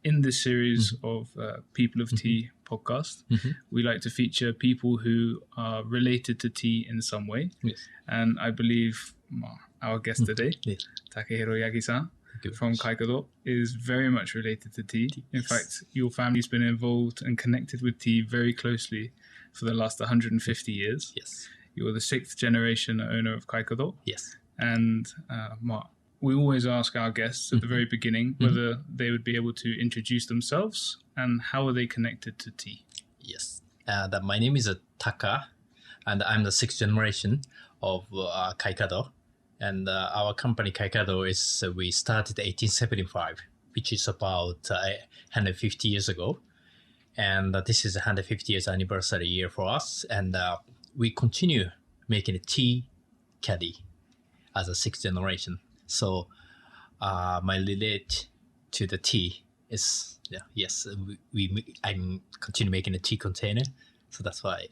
in this series of People of Tea podcast, we like to feature people who are related to tea in some way. Yes. And I believe our guest today, Takahiro Yagi-san from Kaikado, is very much related to tea. In fact, your family's been involved and connected with tea very closely for the last 150 years. Yes. You're the 6th generation owner of Kaikado. Yes. And we always ask our guests at the very beginning whether they would be able to introduce themselves and how are they connected to tea. Yes. My name is Taka, and I'm the 6th generation of Kaikado. And our company Kaikado is, we started 1875, which is about 150 years ago. And this is a 150 years anniversary year for us. And we continue making a tea caddy as a 6th generation. So my relate to the tea is, I'm continue making a tea container. So that's why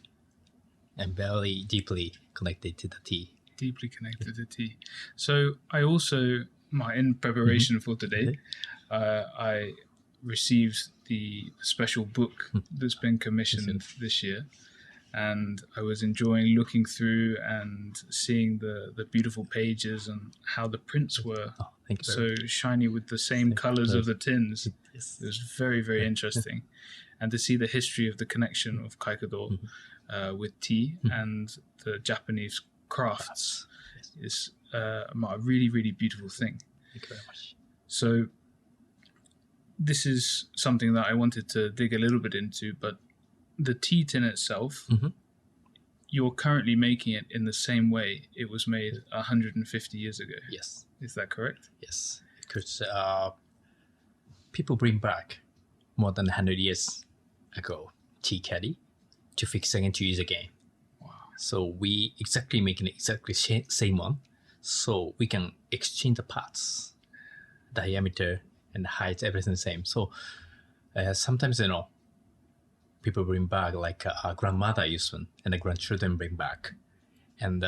I'm very deeply connected to the tea. Deeply connected to tea. So I also, in preparation for today, I received the special book that's been commissioned this year. And I was enjoying looking through and seeing the beautiful pages and how the prints were so shiny with the same colors of the tins. Yes. It was very, very interesting. And to see the history of the connection of Kaikado with tea and the Japanese crafts is a really, really beautiful thing. Thank you very much. So this is something that I wanted to dig a little bit into, but the tea tin itself, you're currently making it in the same way it was made 150 years ago. Yes. Is that correct? Yes. Because people bring back more than 100 years ago tea caddy to fix again, to use again. Wow. So we exactly making exactly same one. So we can exchange the parts, diameter and height, everything the same. So sometimes, people bring back like a grandmother used one and the grandchildren bring back. And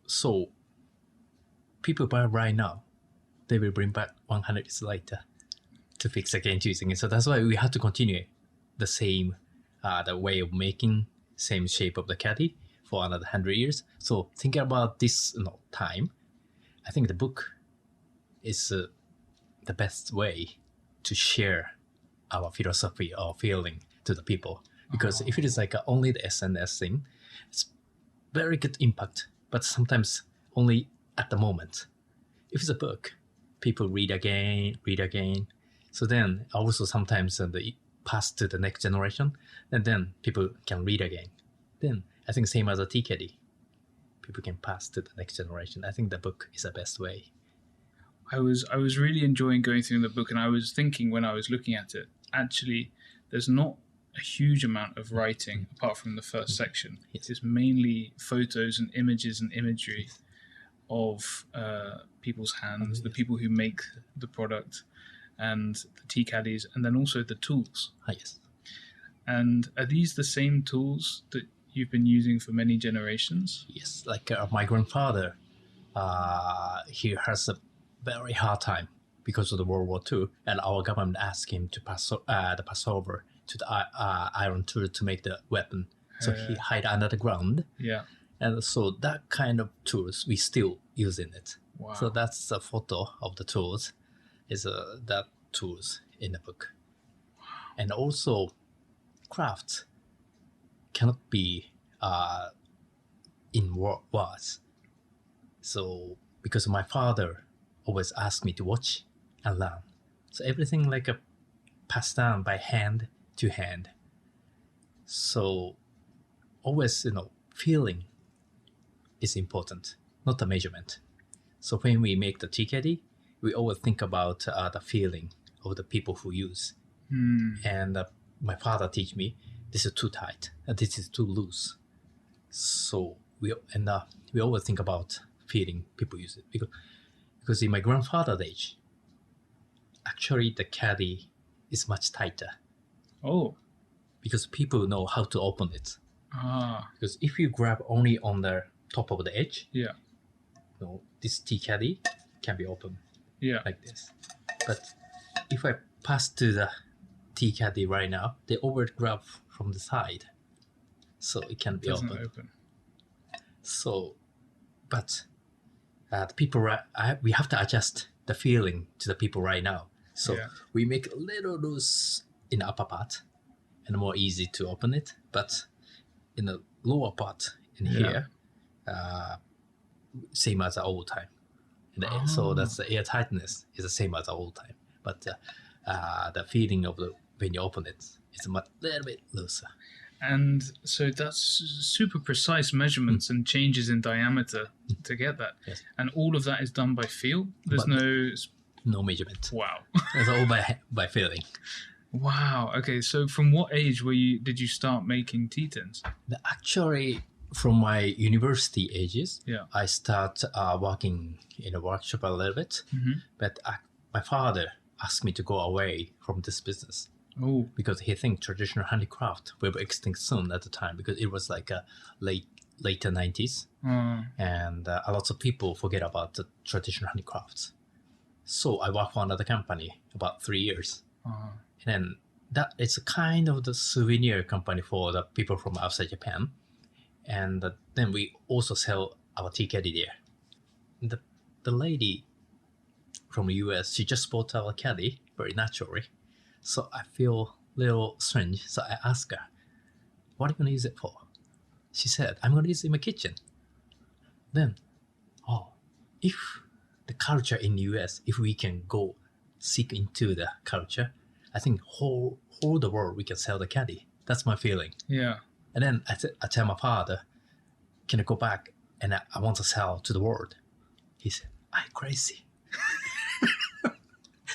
so people buy right now, they will bring back 100 years later to fix again, to use again. So that's why we have to continue the same, the way of making, same shape of the caddy for another 100 years. So thinking about this time, I think the book is the best way to share our philosophy or feeling to the people. Because if it is like only the SNS thing, it's very good impact, but sometimes only at the moment. If it's a book, people read again. So then also sometimes they pass to the next generation, and then people can read again. Then I think same as a tea caddy, people can pass to the next generation. I think the book is the best way. I was really enjoying going through the book, and I was thinking when I was looking at it, actually, there's not a huge amount of writing apart from the first section. Yes. It's mainly photos and images and imagery of people's hands, the people who make the product, and the tea caddies, and then also the tools. Yes. And are these the same tools that you've been using for many generations? Yes, like my grandfather, he has a very hard time because of the World War II, and our government asked him to pass over to the iron tool to make the weapon. So he hide under the ground. Yeah. And so that kind of tools, we still using it. Wow. So that's a photo of the tools, is that tools in the book. Wow. And also crafts cannot be in words. So because my father always asked me to watch and learn. So everything like passed down by hand to hand. So always, feeling is important, not the measurement. So when we make the tea caddy, we always think about the feeling of the people who use. And my father teach me, this is too tight, this is too loose. So we always think about feeling people use it. Because in my grandfather's age, actually the caddy is much tighter. Oh. Because people know how to open it. Ah. Because if you grab only on the top of the edge, yeah, this tea caddy can be opened like this. But if I pass to the tea caddy right now, they overgrab from the side, so it can be Doesn't open. open. So, but the people, we have to adjust the feeling to the people right now. So Yeah. we make a little loose in the upper part and more easy to open it. But in the lower part in here, same as the old time. So that's the air tightness is the same as the old time. But the feeling of when you open it is a little bit looser. And so that's super precise measurements and changes in diameter to get that. Yes. And all of that is done by feel? There's no measurement. Wow. It's all by feeling. Wow. Okay, so from what age did you start making tea tins? Actually, from my university ages, Yeah. I start working in a workshop a little bit. But my father asked me to go away from this business. Oh. Because he thinks traditional handicraft will be extinct soon at the time, because it was like a later 90s. And a lot of people forget about the traditional handicrafts. So I worked for another company about 3 years. And then that it's a kind of the souvenir company for the people from outside Japan. And then we also sell our tea caddy there. The lady from the US, she just bought our caddy very naturally. So I feel a little strange. So I asked her, what are you going to use it for? She said, I'm going to use it in my kitchen. Then, if the culture in the US, if we can go seek into the culture, I think whole the world we can sell the caddy. That's my feeling. Yeah. And then I tell my father, can I go back and I want to sell to the world? He said, I'm crazy.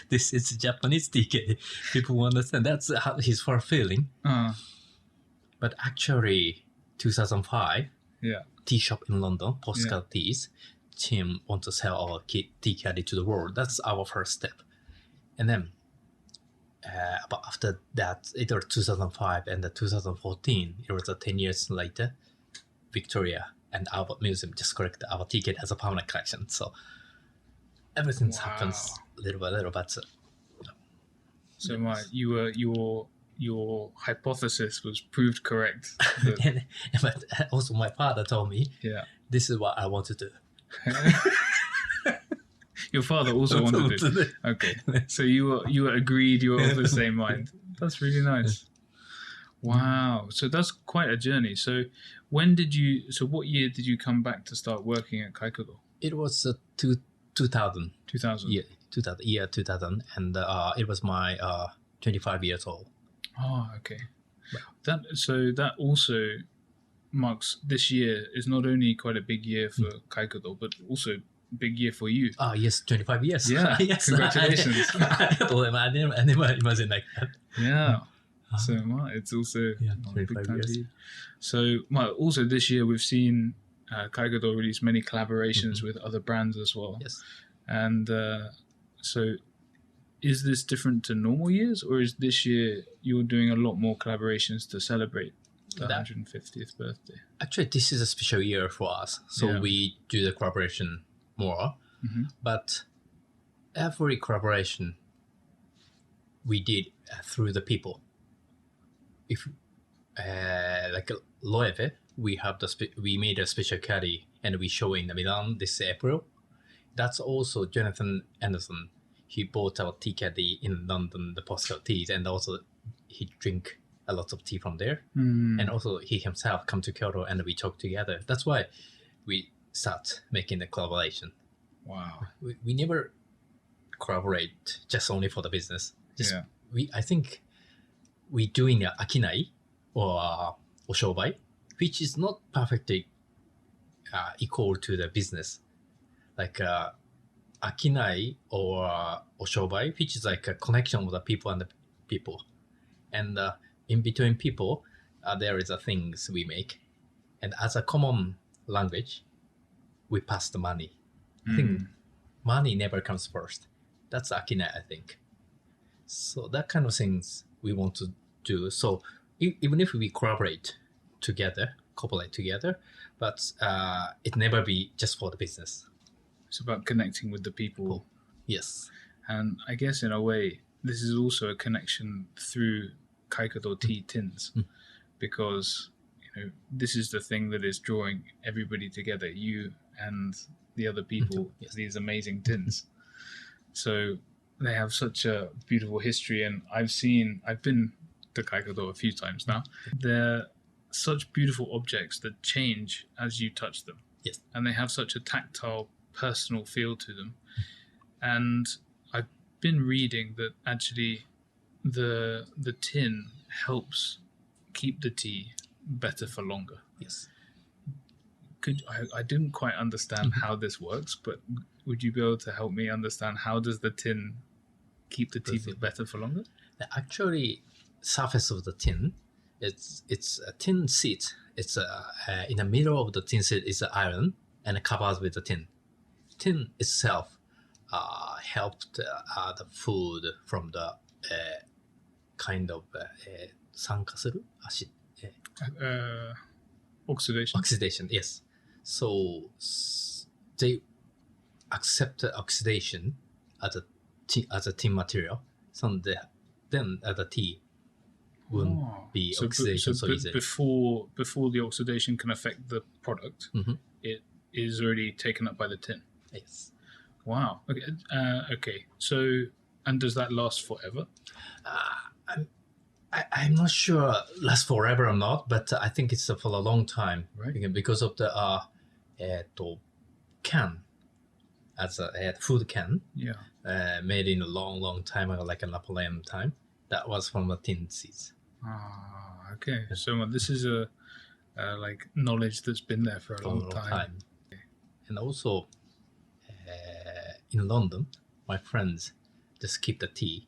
This is Japanese tea caddy. People will understand. That's his first feeling. But actually, 2005, tea shop in London, Postcard Teas, Tim want to sell our tea caddy to the world. That's our first step. And then, but after that, either 2005 and 2014, it was 10 years later, Victoria and Albert Museum just collected our tea caddy as a permanent collection. So everything happens little by little. But so your hypothesis was proved correct. But also my father told me, this is what I want to do. Your father also wanted it. Okay, so you were agreed. You were of the same mind. That's really nice. Wow. So that's quite a journey. So what year did you come back to start working at Kaikado? It was 2000. 2000. Year 2000, and it was my 25 years old. Oh, okay. That also marks this year is not only quite a big year for Kaikado, but also big year for you. Yes, 25 years. Yeah, yes. Congratulations. I never imagined like that. Yeah. So it's also 25 years. So also this year we've seen Kaikado release many collaborations with other brands as well. Yes. And so is this different to normal years, or is this year you're doing a lot more collaborations to celebrate the 150th birthday? Actually, this is a special year for us. So we do the collaboration more. But every collaboration we did through the people. If like Loewe, we made a special caddy and we show in the Milan this April. That's also Jonathan Anderson. He bought our tea caddy in London, the Postcard Teas, and also he drink a lot of tea from there. And also he himself come to Kyoto and we talk together. That's why we start making the collaboration. Wow. We never collaborate just only for the business. I think we doing a akinai or oshobai, which is not perfectly equal to the business. Like akinai or oshobai, which is like a connection with the people and the people. And in between people, there is a things we make. And as a common language, we pass the money. I think money never comes first. That's akinai, I think. So that kind of things we want to do. So even if we cooperate together, but it never be just for the business. It's about connecting with the people. Yes. And I guess in a way, this is also a connection through Kaikado tea tins, because this is the thing that is drawing everybody together, you and the other people, these amazing tins. So they have such a beautiful history, and I've been to Kaikado a few times now. They're such beautiful objects that change as you touch them. Yes. And they have such a tactile, personal feel to them. And I've been reading that actually the tin helps keep the tea better for longer. Yes. I didn't quite understand how this works, but would you be able to help me understand how does the tin keep the tea better for longer? Actually, surface of the tin, it's a tin sheet. It's in the middle of the tin sheet is the iron and covered with the tin. Tin itself helped the food from the kind of 酸化する acid. Oxidation. Oxidation, yes. So they accept the oxidation as a tin material. So then the tea wouldn't be oxidation so easy. Before the oxidation can affect the product, it is already taken up by the tin. Yes. Wow. Okay. Okay. So, and does that last forever? I'm not sure lasts forever or not, but I think it's for a long time, right? Because of the can, as a food can, made in a long time ago, like a Napoleon time. That was from the tin seeds. Okay. So this is a like knowledge that's been there for a long time. And also, in London, my friends just keep the tea,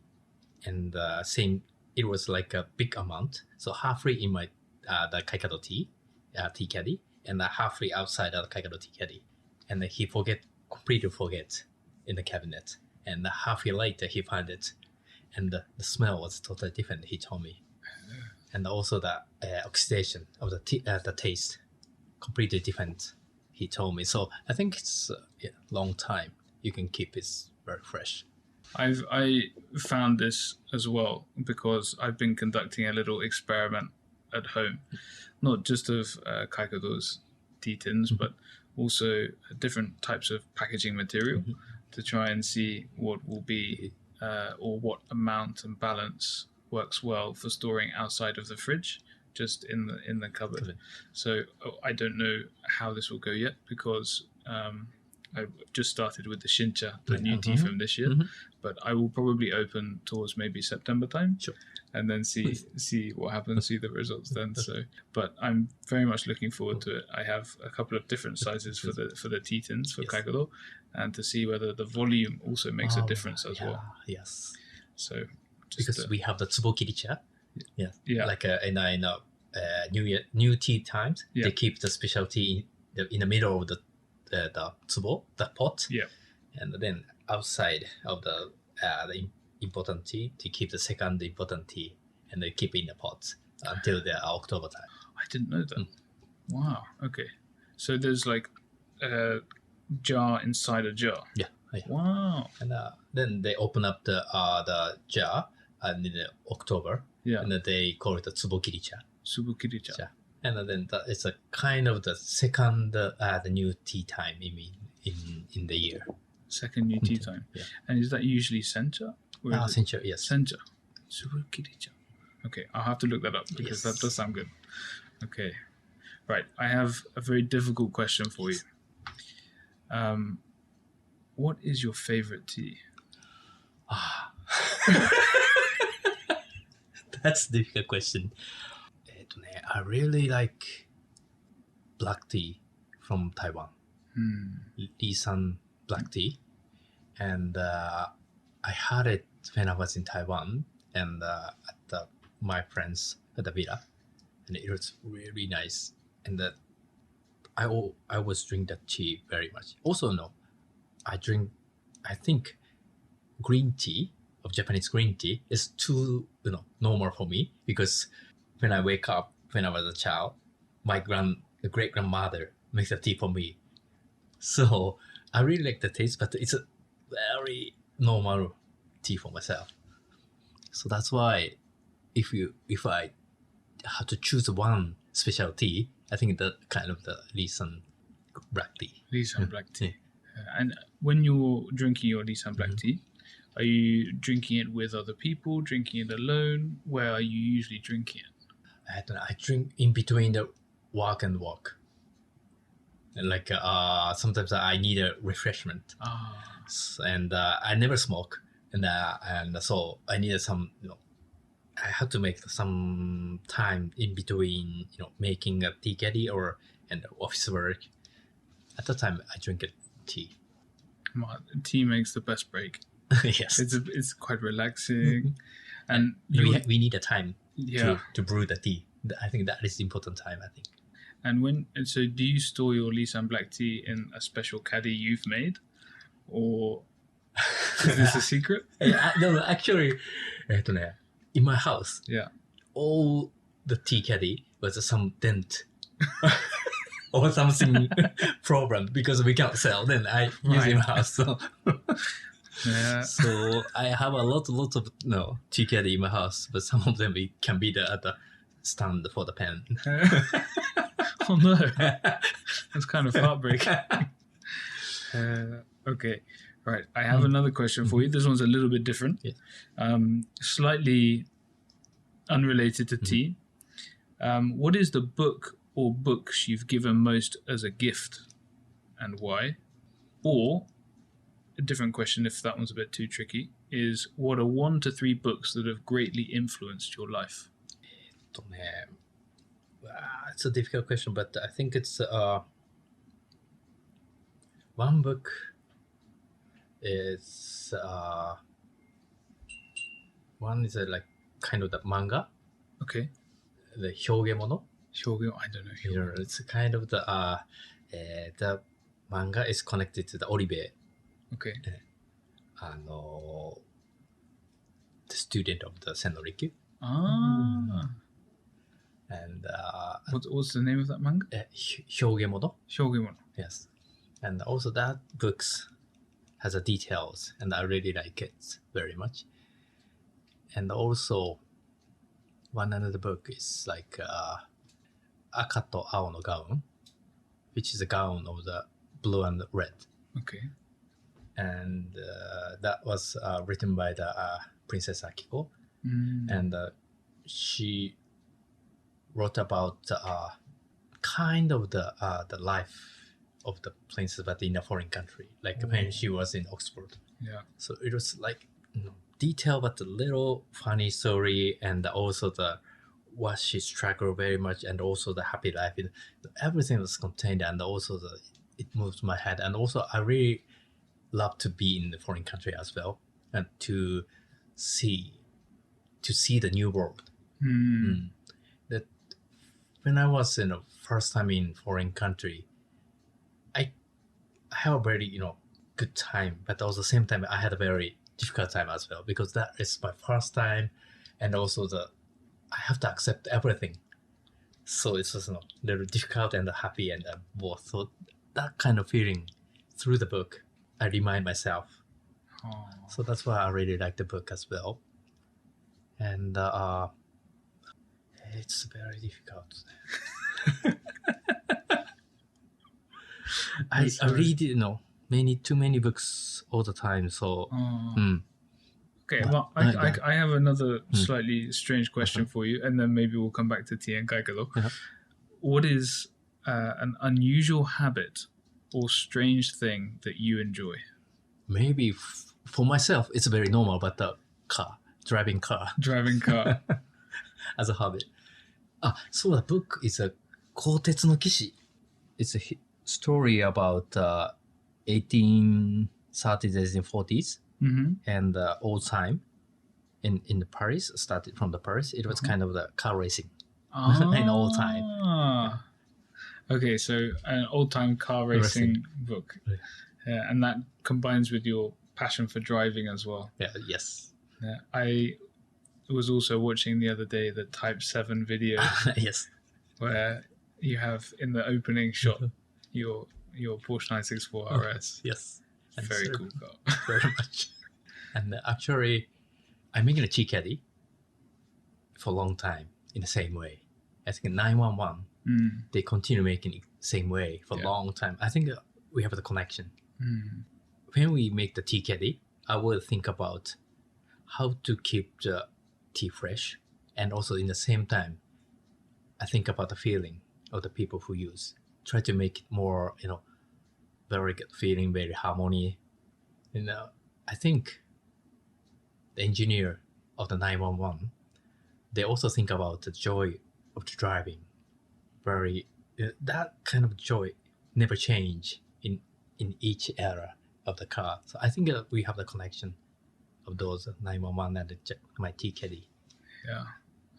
and same. It was like a big amount, so halfway in my the Kaikado tea caddy, and halfway outside the Kaikado tea caddy, and he completely forget in the cabinet, and half year later he found it, and the smell was totally different. He told me, and also the oxidation of the tea, the taste, completely different. He told me. So I think it's a long time you can keep it very fresh. I found this as well because I've been conducting a little experiment at home, not just of Kaikado's tea tins, but also different types of packaging material to try and see what will be or what amount and balance works well for storing outside of the fridge, just in the cupboard. So I don't know how this will go yet because I've just started with the Shincha, the new tea from this year, but I will probably open towards maybe September time, and then see what happens, see the results then. So, but I'm very much looking forward to it. I have a couple of different sizes for the tea tins for Kaikado, and to see whether the volume also makes a difference as well. Yes. So because we have the tsubokiricha, like in new tea times, they keep the specialty in the middle of the tsubo, the pot, and then outside of the important tea to keep the second important tea, and they keep in the pot until the October time. I didn't know that. Wow. Okay. So there's like a jar inside a jar. Yeah. Wow. And then they open up the jar in October. Yeah. And they call it the tsubokiricha. Tsubokiricha. And then it's a kind of the second the new tea time in the year. Second new tea time. Yeah. And is that usually sencha? Sencha, yes. Sencha. Tsubokiricha. Okay, I'll have to look that up because that does sound good. Okay. Right. I have a very difficult question for you. What is your favorite tea? That's a difficult question. I really like black tea from Taiwan. Lishan black tea. And I had it when I was in Taiwan and at my friends at the villa. And it was really nice. And I always drink that tea very much. Also, I think green tea, of Japanese green tea, is too normal for me because when I wake up, when I was a child, my great grandmother makes a tea for me. So I really like the taste, but it's a very normal tea for myself. So that's why if I have to choose one specialty, I think the kind of the Lishan black tea. Lishan black tea. And when you're drinking your Lishan black tea, are you drinking it with other people, drinking it alone? Where are you usually drinking it? I don't know, I drink in between the work and work. And like sometimes I need a refreshment. And I never smoke, and so I needed some, I had to make some time in between, making a tea caddy and office work. At the time, I drink a tea. Tea makes the best break. Yes, it's quite relaxing, and we need a time yeah. to brew the tea. I think that is important time. I think. And so, do you store your Lishan black tea in a special caddy you've made, or is this a secret? No, actually, in my house, yeah, all the tea caddy was some dent or something problem because we can't sell. Then I use in my house. So. Yeah. So I have a lot of tea caddy in my house, but some of them can be at the stand for the pen. Oh no, that's kind of heartbreaking. Okay, right. I have another question for you. This one's a little bit different, slightly unrelated to tea. What is the book or books you've given most as a gift, and why? Or a different question, if that one's a bit too tricky, is what are 1 to 3 books that have greatly influenced your life? It's a difficult question, but I think it's one book is one is like kind of the manga. Okay. The hyogemono. I don't know. It's kind of the manga is connected to the Oribe. Okay. The student of the Senno-rikyu. And what's the name of that manga? Hyogemono. Yes. And also that books has a details, and I really like it very much. And also one another book is like Aka to Ao no Gaun, which is a gown of the blue and red. Okay. And that was written by the Princess Akiko, and she wrote about kind of the life of the princess, but in a foreign country, like when she was in Oxford. Yeah. So it was like detailed but a little funny story, and also what she struggled very much, and also the happy life. Everything was contained, and also it moved my head, and also I really love to be in the foreign country as well, and to see the new world. That when I was in the first time in foreign country, I have a very good time, but at the same time I had a very difficult time as well, because that is my first time, and also I have to accept everything. So it's just a little difficult and happy and both. So that kind of feeling through the book, I remind myself. So that's why I really like the book as well. And it's very difficult. I read too many books all the time. So okay, well, I have another slightly strange question for you, and then maybe we'll come back to tea and Kaikado. What is an unusual habit or strange thing that you enjoy? Maybe for myself, it's very normal, but driving car as a habit. So the book is a Koutetsu no Kishi. It's a story about 1830s and 40s and old time in the Paris. Started from the Paris. It was kind of the car racing in old time. Okay, so an old time car racing book. Yeah, and that combines with your passion for driving as well. Yeah. Yes. Yeah, I was also watching the other day the Type 7 video. Yes. Where you have in the opening shot your Porsche 964 RS. Yes. Very cool car. Very much. And actually, I'm making a tea caddy for a long time in the same way. I think 911, they continue making it same way for a long time. I think we have the connection. When we make the tea caddy, I will think about how to keep the tea fresh, and also in the same time, I think about the feeling of the people who use. Try to make it more, very good feeling, very harmony. I think the engineer of the 911, they also think about the joy of the driving. Very that kind of joy never change in each era of the car. So I think we have the connection of those 911 and my tea caddy. Yeah,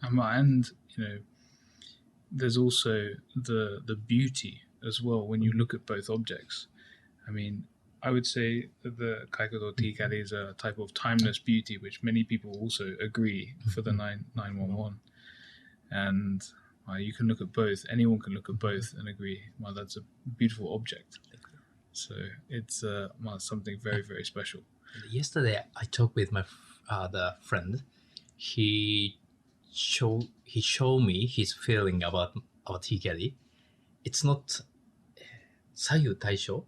and there's also the beauty as well when you look at both objects. I mean, I would say that the Kaikado tea caddy is a type of timeless beauty, which many people also agree for the 911. And you can look at both. Anyone can look at both and agree, well, that's a beautiful object. So it's something very, very special. Yesterday, I talked with my the friend. He showed me his feeling about our tea caddy. It's not 左右対称.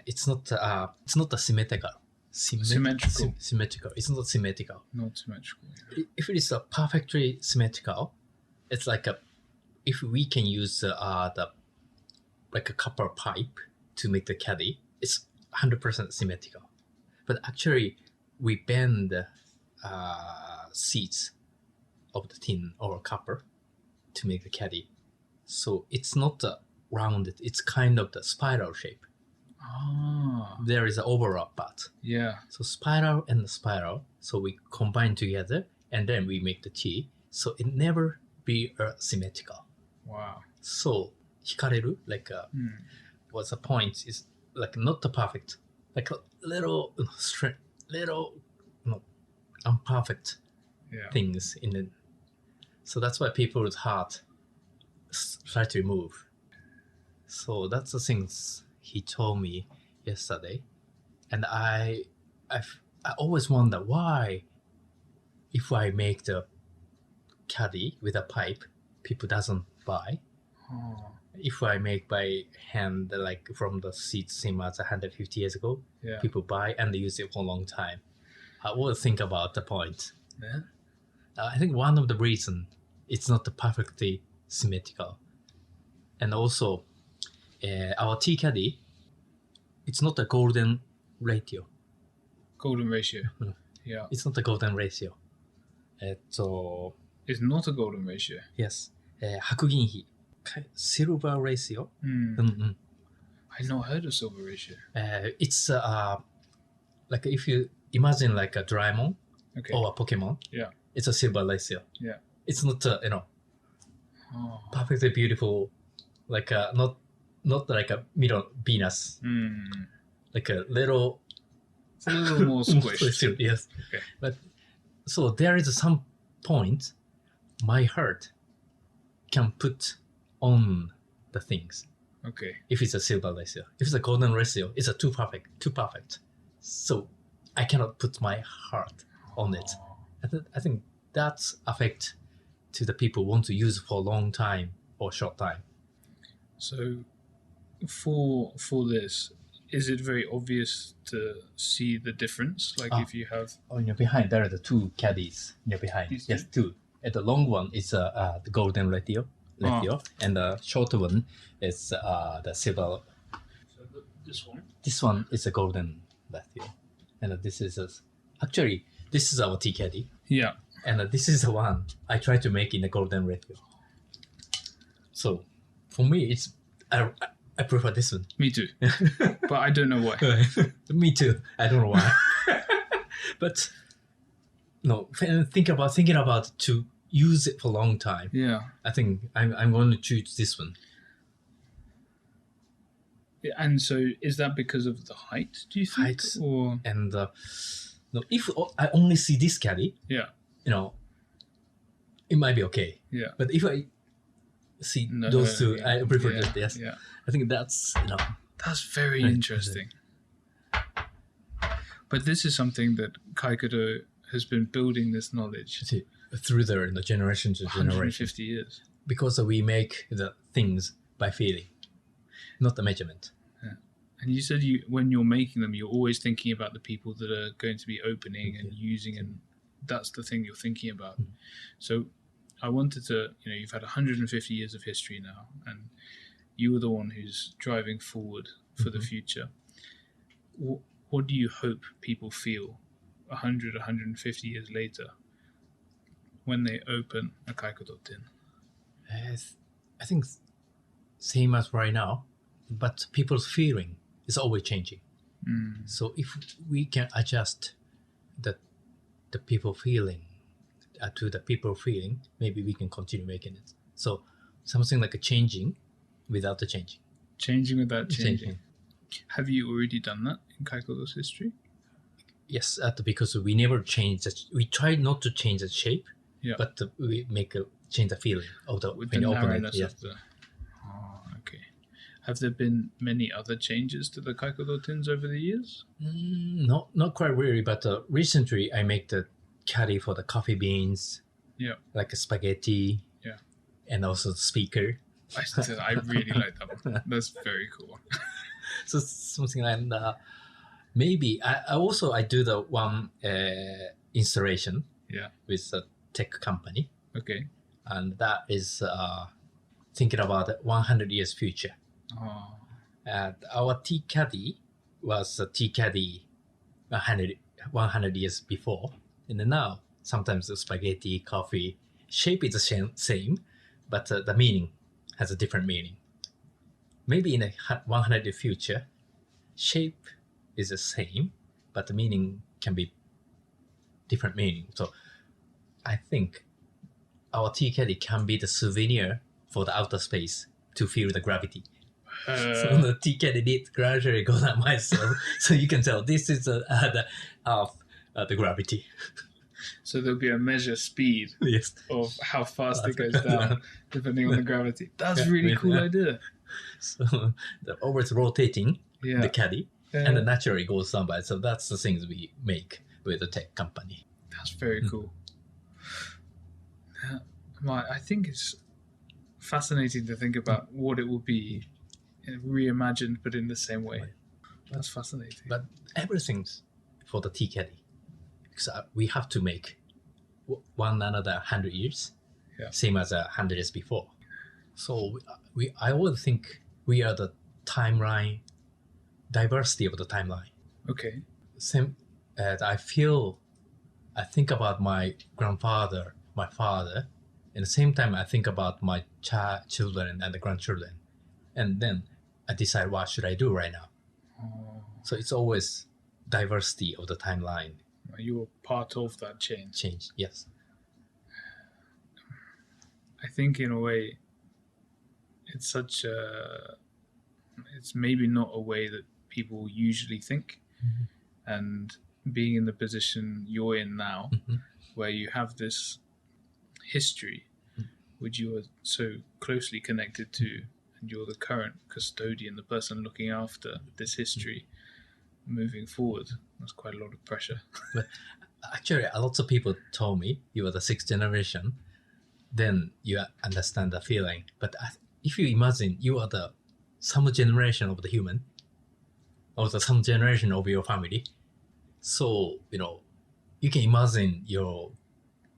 It's not symmetrical. Symmetrical. Symmetrical. It's not symmetrical. Not symmetrical. Yeah. If it is perfectly symmetrical, it's like if we can use like a copper pipe to make the caddy, it's 100% symmetrical. But actually, we bend seats of the tin or copper to make the caddy. So it's not rounded. It's kind of the spiral shape. There is an overlap part. Yeah. So spiral and the spiral. So we combine together and then we make the tea. So it never be symmetrical. Wow. So hikareru, like what's the point is like not the perfect, like a little unperfect things in it. So that's why people's heart try to remove. So that's the things he told me yesterday, and I always wonder why, if I make the caddy with a pipe, people doesn't buy. If I make by hand, like from the seat same as 150 years ago, people buy and they use it for a long time. I always think about the point. Yeah. I think one of the reasons it's not perfectly symmetrical, and also our tea caddy, it's not a golden ratio. Golden ratio. Yeah. It's not a golden ratio. It's not a golden ratio. Yes. 白銀比 silver ratio. I've not heard of silver ratio. It's like if you imagine like a Doraemon or a Pokemon. Yeah. It's a silver ratio. Yeah. It's not perfectly beautiful, like not like a middle Venus. Like a little. It's a little more squished. Yes. Okay. But so there is some point my heart can put on the things. Okay. If it's a silver ratio. If it's a golden ratio, it's a too perfect. So I cannot put my heart on it. I think that's affect to the people who want to use for a long time or short time. So for this, is it very obvious to see the difference? Like if you have... Oh, in your behind, there are the two caddies in your behind. Yes, two. And the long one is the golden ratio, and the short one is the silver. So this one? This one is a golden ratio. And this is actually, this is our tea caddy. Yeah. And this is the one I try to make in the golden ratio. So for me, it's I prefer this one. Me too. But I don't know why. Me too. I don't know why. But no, thinking about to use it for a long time. Yeah. I think I'm going to choose this one. And so is that because of the height, do you think? Height. Or... And no, if I only see this caddy, it might be okay. Yeah. But if I see those two, I prefer that. Yes. Yeah. I think that's That's very interesting. But this is something that Kaikado has been building this knowledge through the generation to generation. 150 years. Because we make the things by feeling, not the measurement. And you said when you're making them, you're always thinking about the people that are going to be opening and using, and that's the thing you're thinking about. So I wanted to, you've had 150 years of history now, and you are the one who's driving forward for the future. What do you hope people feel 100, 150 years later when they open a Kaikado tin? I think same as right now, but people's feeling is always changing. So if we can adjust the people feeling to the people feeling, maybe we can continue making it. So something like a changing without the changing. Changing without changing. Have you already done that in Kaikado's history? Yes, because we never change. We try not to change the shape, but we change the feeling of the with the narrowness of the. Oh, okay. Have there been many other changes to the Kaikado tins over the years? Not quite really, but recently I make the caddy for the coffee beans. Yeah. Like a spaghetti. Yeah. And also the speaker. I really like that one. That's very cool. So something like maybe I do the one installation. Yeah. With a tech company. Okay. And that is thinking about 100 years future. Oh. And our tea caddy was a tea caddy 100 years before. And now, sometimes the spaghetti, coffee, shape is the same, but the meaning has a different meaning. Maybe in a 100 year future, shape is the same, but the meaning can be different meaning. So I think our tea caddy can be the souvenir for the outer space to feel the gravity. So the tea caddy did gradually go down myself, so you can tell this is the gravity. So there'll be a measure speed of how fast it goes down, depending on the gravity. That's a really cool idea. So the always rotating the caddy, and it naturally goes down by. So that's the things we make with the tech company. That's very cool. I think it's fascinating to think about what it will be reimagined, but in the same way. That's fascinating. But everything's for the tea caddy. Because we have to make one another 100 years, same as 100 years before. So I always think we are the timeline, diversity of the timeline. Okay. Same. I think about my grandfather, my father, and at the same time I think about my children and the grandchildren, and then I decide what should I do right now. Oh. So it's always diversity of the timeline. You're part of that change. Yes. I think in a way, it's maybe not a way that people usually think. And being in the position you're in now, where you have this history, which you are so closely connected to, and you're the current custodian, the person looking after this history moving forward. That's quite a lot of pressure. But actually, a lot of people told me you are the sixth generation, then you understand the feeling. But if you imagine you are some generation of the human, or some generation of your family, so you can imagine your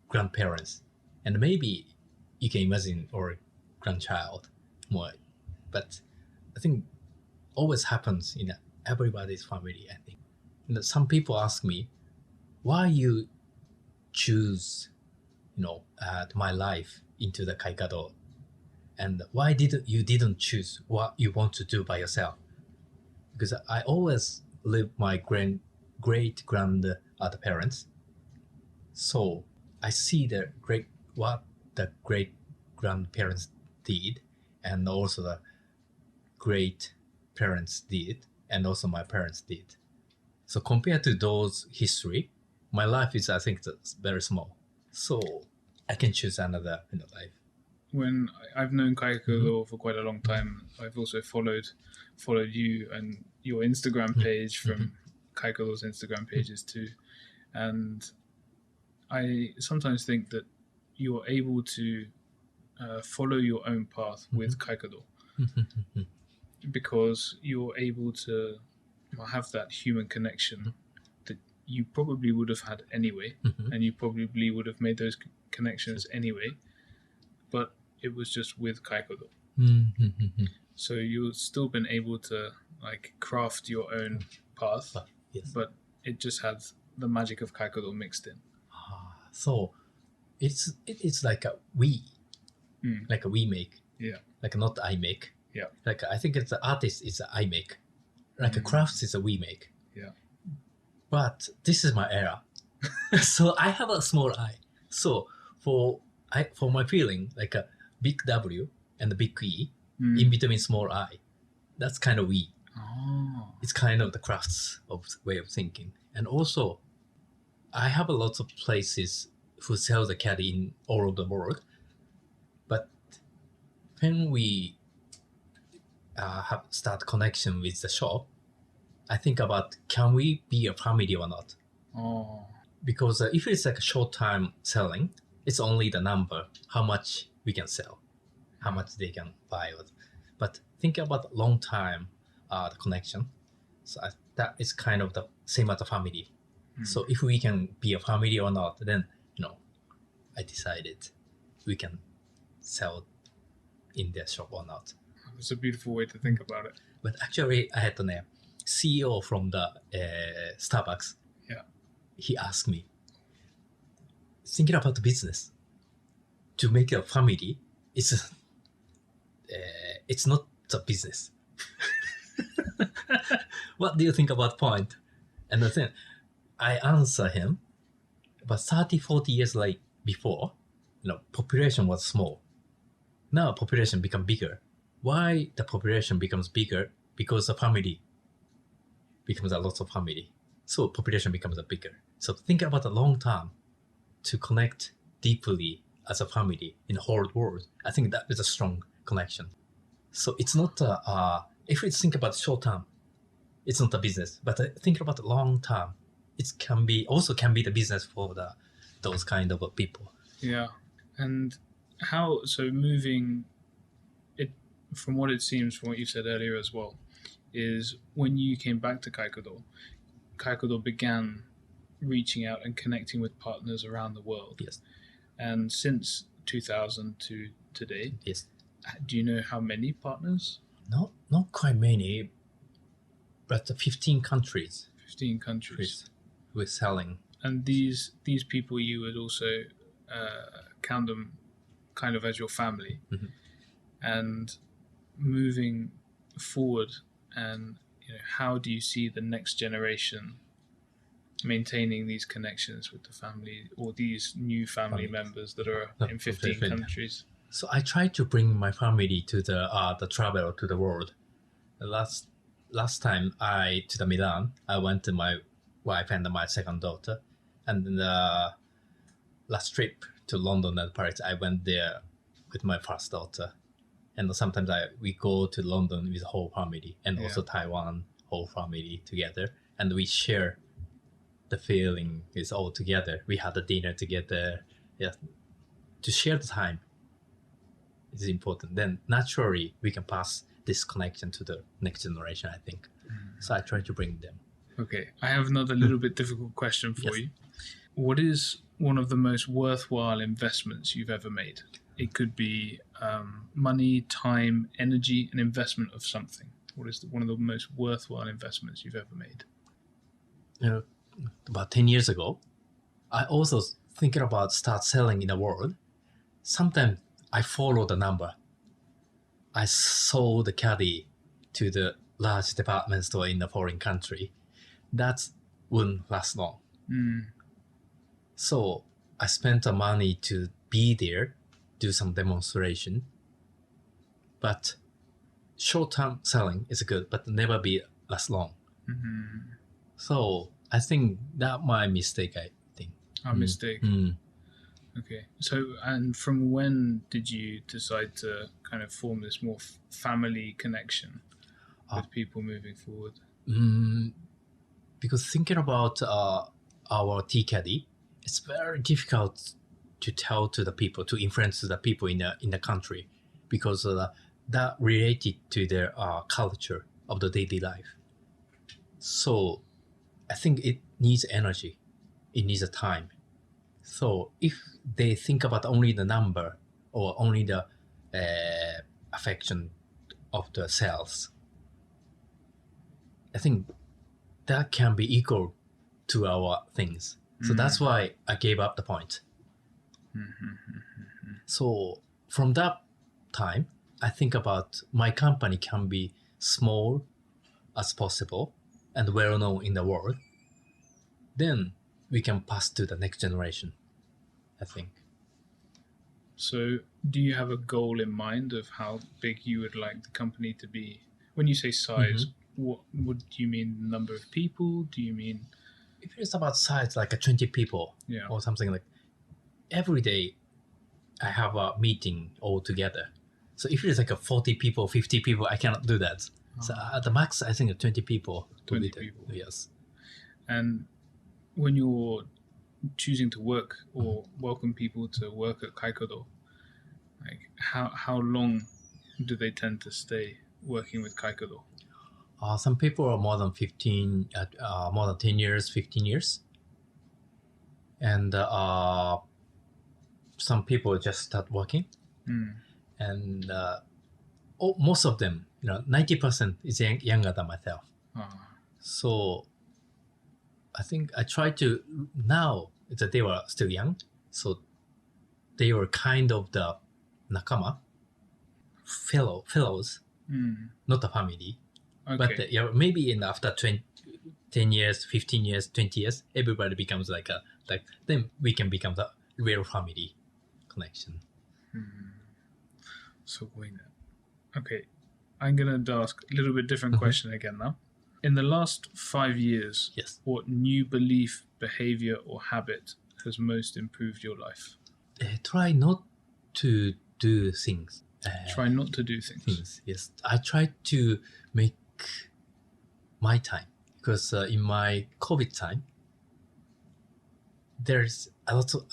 grandparents, and maybe you can imagine your grandchild more. But I think always happens in everybody's family, I think. Some people ask me, why you choose, my life into the Kaikado, and why you didn't choose what you want to do by yourself? Because I always live my great grandparents, so I see what the great grandparents did, and also the great parents did, and also my parents did. So compared to those history, my life is, I think, very small. So I can choose another life. When I've known Kaikado for quite a long time, I've also followed you and your Instagram page from Kaikado's Instagram pages too. And I sometimes think that you're able to follow your own path with Kaikado because you're able to have that human connection that you probably would have had anyway, and you probably would have made those connections anyway, but it was just with Kaikado. So you've still been able to like craft your own path, but it just had the magic of Kaikado mixed in. So it's like a we, like a we make, like not I make. Like I think it's the artist is a I make, like a crafts is a we make. But this is my era, so I have a small I. So for my feeling, like a big W and a big E in between small I, that's kind of we. It's kind of the crafts of way of thinking. And also, I have a lot of places who sell the caddy in all over the world. But when we have start connection with the shop, I think about can we be a family or not? Because if it's like a short time selling, it's only the number, how much we can sell, how much they can buy. But think about long time the connection. So that is kind of the same as a family. So if we can be a family or not, then I decided we can sell in their shop or not. It's a beautiful way to think about it. But actually, I had the CEO from the Starbucks. He asked me, thinking about the business, to make a family, it's not a business. What do you think about point? And then I answer him, but 30, 40 years like before, population was small. Now population become bigger. Why the population becomes bigger? Because the family becomes a lot of family. So population becomes bigger. So think about the long term to connect deeply as a family in the whole world. I think that is a strong connection. So it's not if we think about short term, it's not a business. But think about the long term, it can be the business for those kind of people. Yeah, and how so moving it from what it seems from what you said earlier as well is when you came back to Kaikado began reaching out and connecting with partners around the world. Yes. And since 2000 to today, yes. Do you know how many partners? Not quite many, but 15 countries. 15 countries. We're selling. And these people, you would also count them kind of as your family. And moving forward, and how do you see the next generation maintaining these connections with the family or these new family members that are in 15 countries? So I try to bring my family to the travel to the world. The last time to the Milan, I went to my wife and my second daughter, and the last trip to London and Paris, I went there with my first daughter. And sometimes we go to London with the whole family, and also Taiwan, whole family together, and we share the feeling is all together. We had a dinner together. To share the time is important. Then naturally we can pass this connection to the next generation, I think. So I try to bring them. Okay, I have another little bit difficult question for you. What is one of the most worthwhile investments you've ever made? It could be money, time, energy, an investment of something. What is one of the most worthwhile investments you've ever made? About 10 years ago, I also thinking about start selling in the world. Sometimes I follow the number. I sold the caddy to the large department store in the foreign country. That wouldn't last long. So I spent the money to be there, do some demonstration. But short-term selling is good, but never be last long. So I think that my mistake, I think. A mistake. Okay. So, and from when did you decide to kind of form this more family connection with people moving forward? Because thinking about our tea caddy, it's very difficult to tell to the people, to influence the people in the country, because that related to their culture of the daily life. So I think it needs energy, it needs a time. So if they think about only the number or only the affection of the cells, I think that can be equal to our things. So that's why I gave up the point. So from that time, I think about my company can be small as possible and well known in the world. Then we can pass to the next generation, I think. So do you have a goal in mind of how big you would like the company to be? When you say size, what do you mean? Number of people? Do you mean? If it's about size, like 20 people or something, like every day I have a meeting all together. So if it's like 40 people, 50 people, I cannot do that. So at the max, I think 20 people. 20 people. Yes. And when you're choosing to work or welcome people to work at Kaikado, like how long do they tend to stay working with Kaikado? Some people are more than 10 years, 15 years. And some people just start working. And most of them, 90% is younger than myself. So I think I try to, now that they were still young, so they were kind of the nakama, fellows, not a family. Okay. But maybe after 10 years, 15 years, 20 years, everybody becomes like then we can become the real family connection. So okay, I'm gonna ask a little bit different question again now. In the last 5 years, Yes. what new belief, behavior, or habit has most improved your life? Try not to do things. Try not to do things. Yes. I try to make my time, because in my COVID time,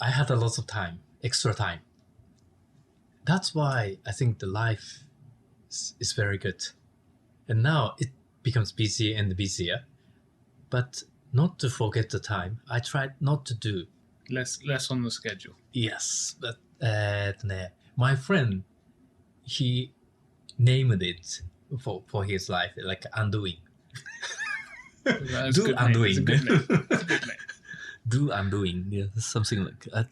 I had a lot of time, extra time. That's why I think the life is very good. And now it becomes busier and busier, but not to forget the time. I tried not to do. Less on the schedule. Yes, but my friend, he named it for his life, like undoing. That's Do good undoing. Name. That's a good name. Do undoing, something like that.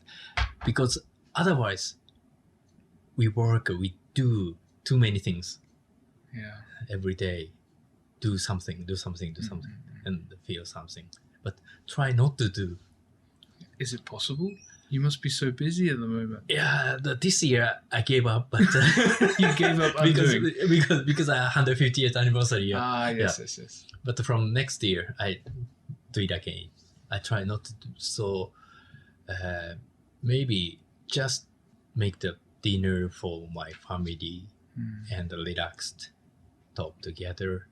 Because otherwise, we do too many things. Yeah. Every day, do something, and feel something. But try not to do. Is it possible? You must be so busy at the moment. Yeah, this year I gave up, but you gave up undoing because I 150th anniversary. Yes. But from next year, I do it again. I try not to do so. Maybe just make the dinner for my family and relaxed, talk together.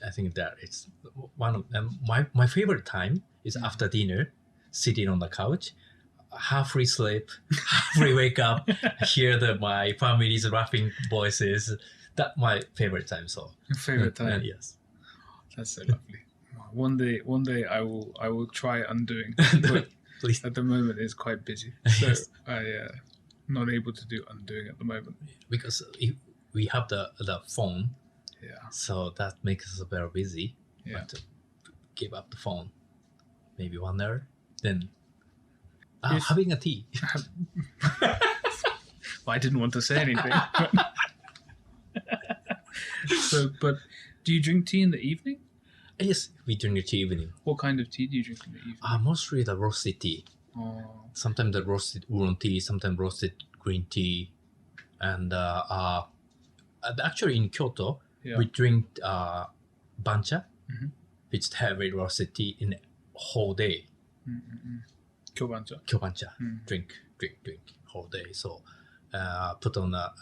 I think that it's one of them. My favorite time is after dinner, sitting on the couch, halfway sleep, halfway wake up, hear my family's laughing voices. That's my favorite time. So your favorite time. Yes, that's so lovely. One day I will try undoing, but please. At the moment it's quite busy, so I not able to do undoing at the moment because we have the phone. Yeah. So that makes us very busy. Yeah. But to give up the phone, maybe 1 hour, then having a tea. Well, I didn't want to say anything. But do you drink tea in the evening? Yes, we drink tea evening. What kind of tea do you drink in the evening? Mostly the roasted tea. Oh. Sometimes the roasted oolong tea, sometimes roasted green tea, and actually in Kyoto, we drink bancha, which heavy roasted tea in the whole day. Kyobancha. Drink whole day. So put on a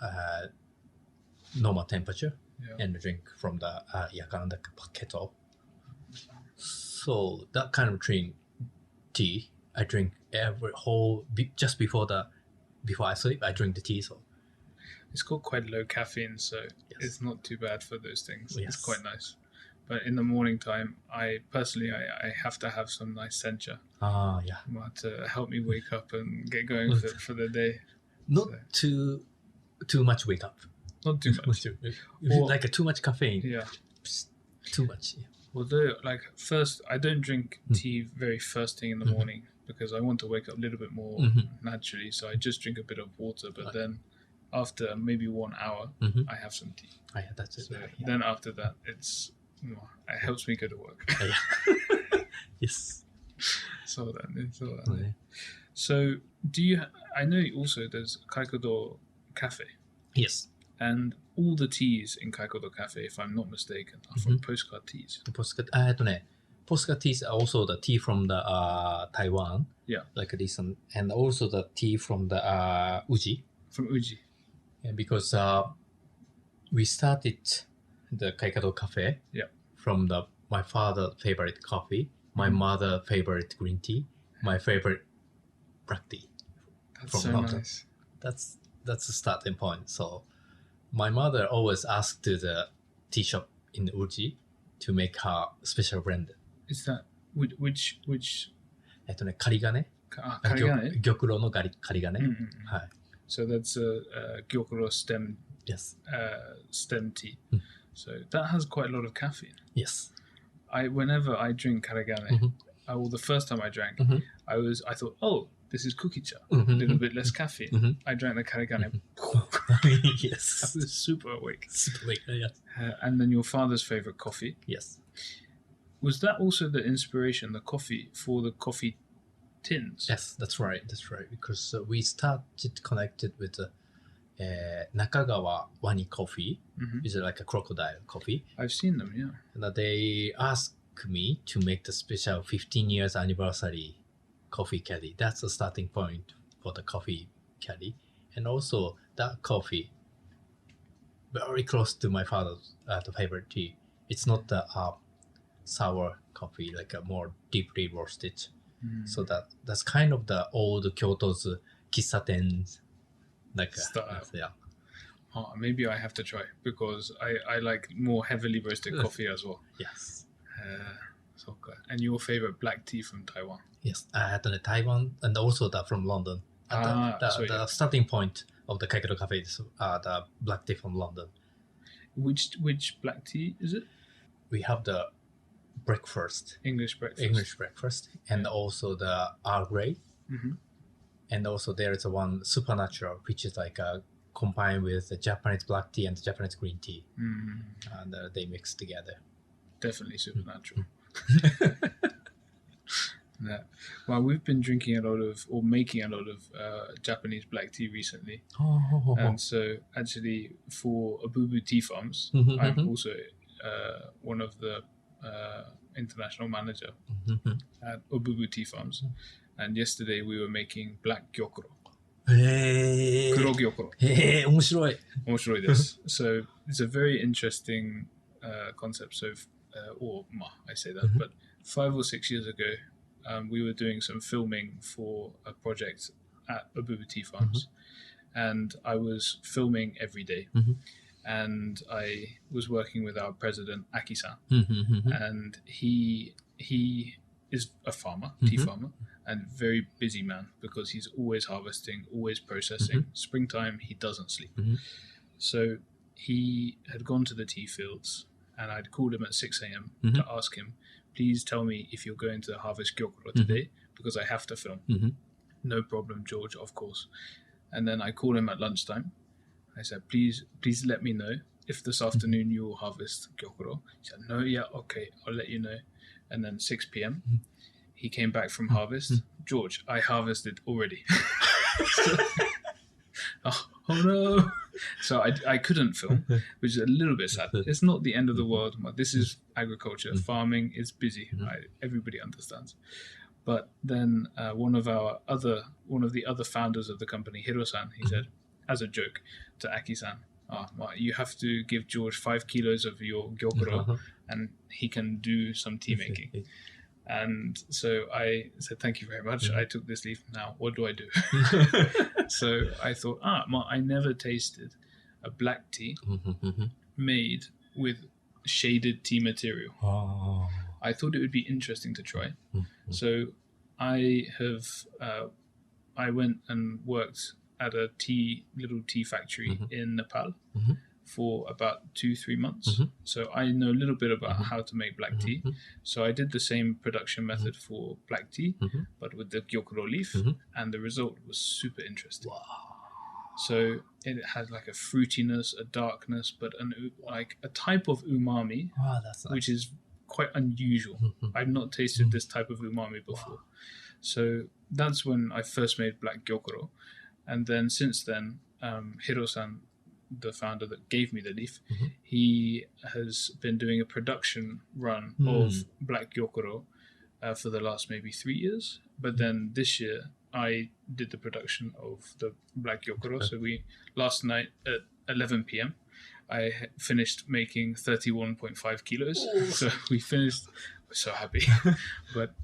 normal temperature and drink from the yakan, the kettle. So that kind of tea I drink just before I sleep. I drink the tea. So It's got quite low caffeine, so it's not too bad for those things. It's quite nice. But in the morning time, I personally have to have some nice sencha to help me wake up and get going for the day. Not too much wake up. Not too much. Like too much caffeine. Yeah. Too much. Yeah. Although, like, first, I don't drink tea very first thing in the morning because I want to wake up a little bit more naturally. So I just drink a bit of water. But then after maybe 1 hour, I have some tea. Oh, yeah, that's it. So then after that, it helps me go to work. Yes. So So I know also there's Kaikado Cafe. Yes. And all the teas in Kaikado Cafe, if I'm not mistaken, are from postcard teas. Postcard teas are also the tea from the Taiwan. Yeah. Like this one. And also the tea from the Uji. From Uji. Yeah, because we started the Kaikado Cafe from my father's favorite coffee, my mother's favorite green tea, my favorite black tea. That's so nice. That's the starting point. So my mother always asked to the tea shop in Uji to make her special blend. Is that which? カリガネ。玉露のカリガネ。はい。So that's a gyokuro stem. Yes. Stem tea. So that has quite a lot of caffeine. Yes. Whenever I drink karigane, the first time I drank, I thought, oh, this is kukicha, a little bit less caffeine. I drank the karigane. Yes. I was super awake. Super awake. Yes. And then your father's favorite coffee. Yes. Was that also the inspiration, the coffee for the coffee tins? Yes, that's right. Because we started connected with Nakagawa Wani coffee, which is like a crocodile coffee. I've seen them, yeah. And they asked me to make the special 15 years anniversary coffee caddy. That's the starting point for the coffee caddy. And also that coffee, very close to my father's favorite tea. It's not the sour coffee, like a more deeply roasted. So that's kind of the old Kyoto's kissaten like style. Yeah. Maybe I have to try because I like more heavily roasted coffee as well. Yes. So good. And your favorite black tea from Taiwan? Yes, I had the Taiwan and also from London. The starting point of the Kaikado Cafe is the black tea from London. Which black tea is it? We have the breakfast. English breakfast. And also the Earl Grey. And also there is one supernatural, which is like combined with the Japanese black tea and the Japanese green tea. And they mix together. Definitely supernatural. Yeah. Well, we've been drinking making a lot of Japanese black tea recently. And so actually for Abubu Tea Farms, I'm also one of the international manager at Abubu Tea Farms. And yesterday we were making black gyokuro. Kuro gyokuro. 面白い。面白いです。So it's a very interesting concept. So, I say that, but 5 or 6 years ago, we were doing some filming for a project at Abubu Tea Farms. And I was filming every day. And I was working with our president, Aki-san. And he is a farmer, tea farmer, and very busy man because he's always harvesting, always processing. Springtime, he doesn't sleep. So he had gone to the tea fields and I'd called him at 6 a.m. to ask him, please tell me if you're going to harvest gyokuro today because I have to film. No problem, George, of course. And then I called him at lunchtime. I said, please let me know if this afternoon you will harvest gyokuro. He said, no, yeah, okay, I'll let you know. And then 6 p.m., he came back from harvest. George, I harvested already. Oh no. So I couldn't film, which is a little bit sad. It's not the end of the world. This is agriculture. Farming is busy. Everybody understands. But then one of the other founders of the company, Hiro-san, he said, as a joke to Aki-san, you have to give George 5 kilos of your gyokuro and he can do some tea making. And so I said, thank you very much. I took this leaf. Now, what do I do? So I thought, I never tasted a black tea made with shaded tea material. Oh. I thought it would be interesting to try. So I went and worked at a little tea factory in Nepal for about 2-3 months. So I know a little bit about how to make black tea. So I did the same production method for black tea, but with the gyokuro leaf, and the result was super interesting. Wow. So it had like a fruitiness, a darkness, but like a type of umami, That's nice. which is quite unusual. I've not tasted this type of umami before. So that's when I first made black gyokuro. And then since then, Hiro-san, the founder that gave me the leaf, he has been doing a production run of black gyokuro for the last maybe 3 years. But then this year, I did the production of the black gyokuro. So last night at 11 p.m., I finished making 31.5 kilos. So we finished. We're so happy. But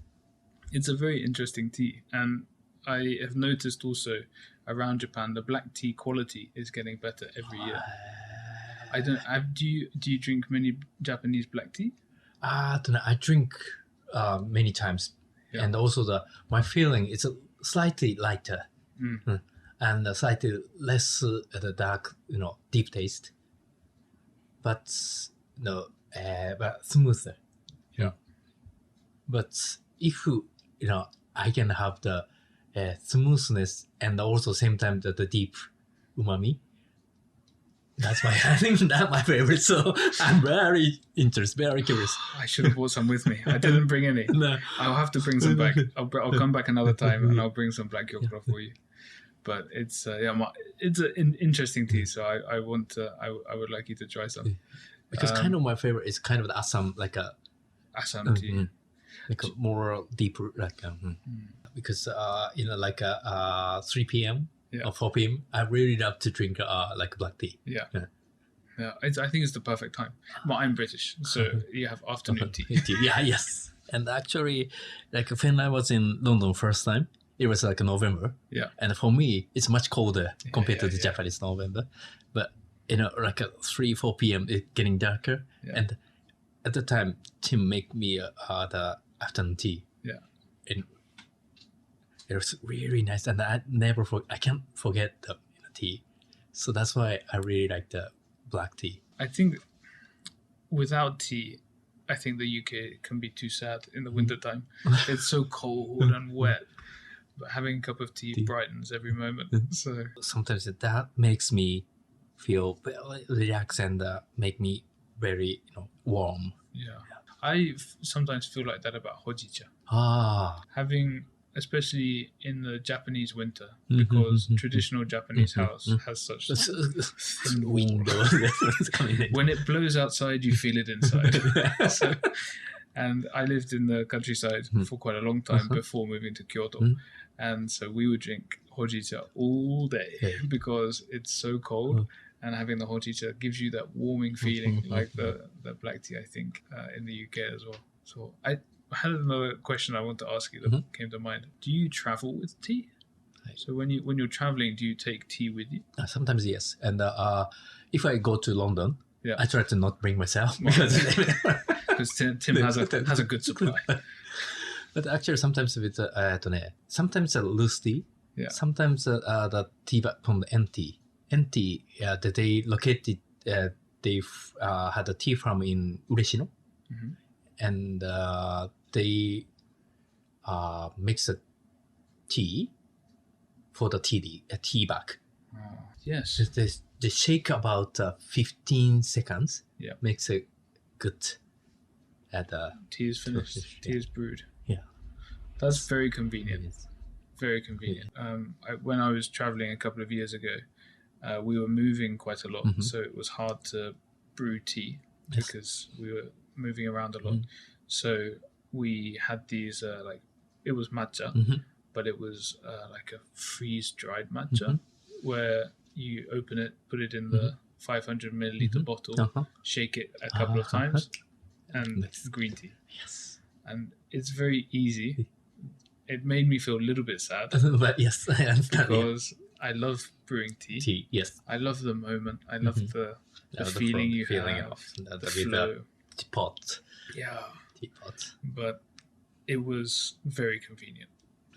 it's a very interesting tea. And I have noticed also around Japan, the black tea quality is getting better every year. Do you drink many Japanese black tea? I don't know. I drink many times. Yeah. And also my feeling is slightly lighter and slightly less the dark, deep taste. But but smoother. Yeah. But if I can have the smoothness and also same time the deep umami. That's I think that's my favorite. So I'm very interested, very curious. I should have brought some with me. I didn't bring any. No. I'll have to bring some back. I'll come back another time and I'll bring some black gyokuro for you. But it's it's an interesting tea. So I would like you to try some. Because kind of my favorite is kind of the Assam, like a Assam tea. Like a more deeper, like because like 3 p.m. or 4 p.m. I really love to drink like black tea. Yeah. I think it's the perfect time. Well, I'm British, so you have afternoon tea. Yes. And actually, like when I was in London first time, it was like November. Yeah. And for me, it's much colder compared to the Japanese November. But like 3-4 p.m. it's getting darker. Yeah. And at the time, Tim make me the afternoon tea. Yeah. And it was really nice, and I can't forget the tea. So that's why I really like the black tea. I think without tea, I think the UK can be too sad in the wintertime. It's so cold and wet. But having a cup of tea brightens every moment. So sometimes that makes me feel relaxed and make me very warm. Yeah. I sometimes feel like that about hojicha. Having, especially in the Japanese winter, because traditional Japanese house has such thin window. When it blows outside, you feel it inside. And I lived in the countryside for quite a long time before moving to Kyoto. And so we would drink hojicha all day because it's so cold. And having the hojicha gives you that warming feeling like the black tea, I think, in the UK as well. So I had another question I want to ask you that came to mind. Do you travel with tea? So when you're traveling, do you take tea with you? Sometimes yes. And if I go to London, I try to not bring myself because Tim has a good supply. But actually, sometimes with sometimes a loose tea. Yeah. Sometimes the tea bag from the NT. That they located. They had a tea farm in Ureshino, and they mix a tea for the tea bag. Yes. They shake about 15 seconds. Yeah. Makes it good. Tea is finished. Tea is brewed. Yeah. That's very convenient. Very convenient. When I was traveling a couple of years ago, we were moving quite a lot, so it was hard to brew tea because we were moving around a lot. So we had these it was matcha, but it was like a freeze-dried matcha where you open it, put it in the 500 milliliter bottle, shake it a couple of times, and it's green tea. Yes. And it's very easy. It made me feel a little bit sad But yes, I understand. because I love brewing tea. Tea, yes. I love the moment. I love the The feeling you feeling have, of the, the with flow. the teapot. Yeah, Teapot. but it was very convenient.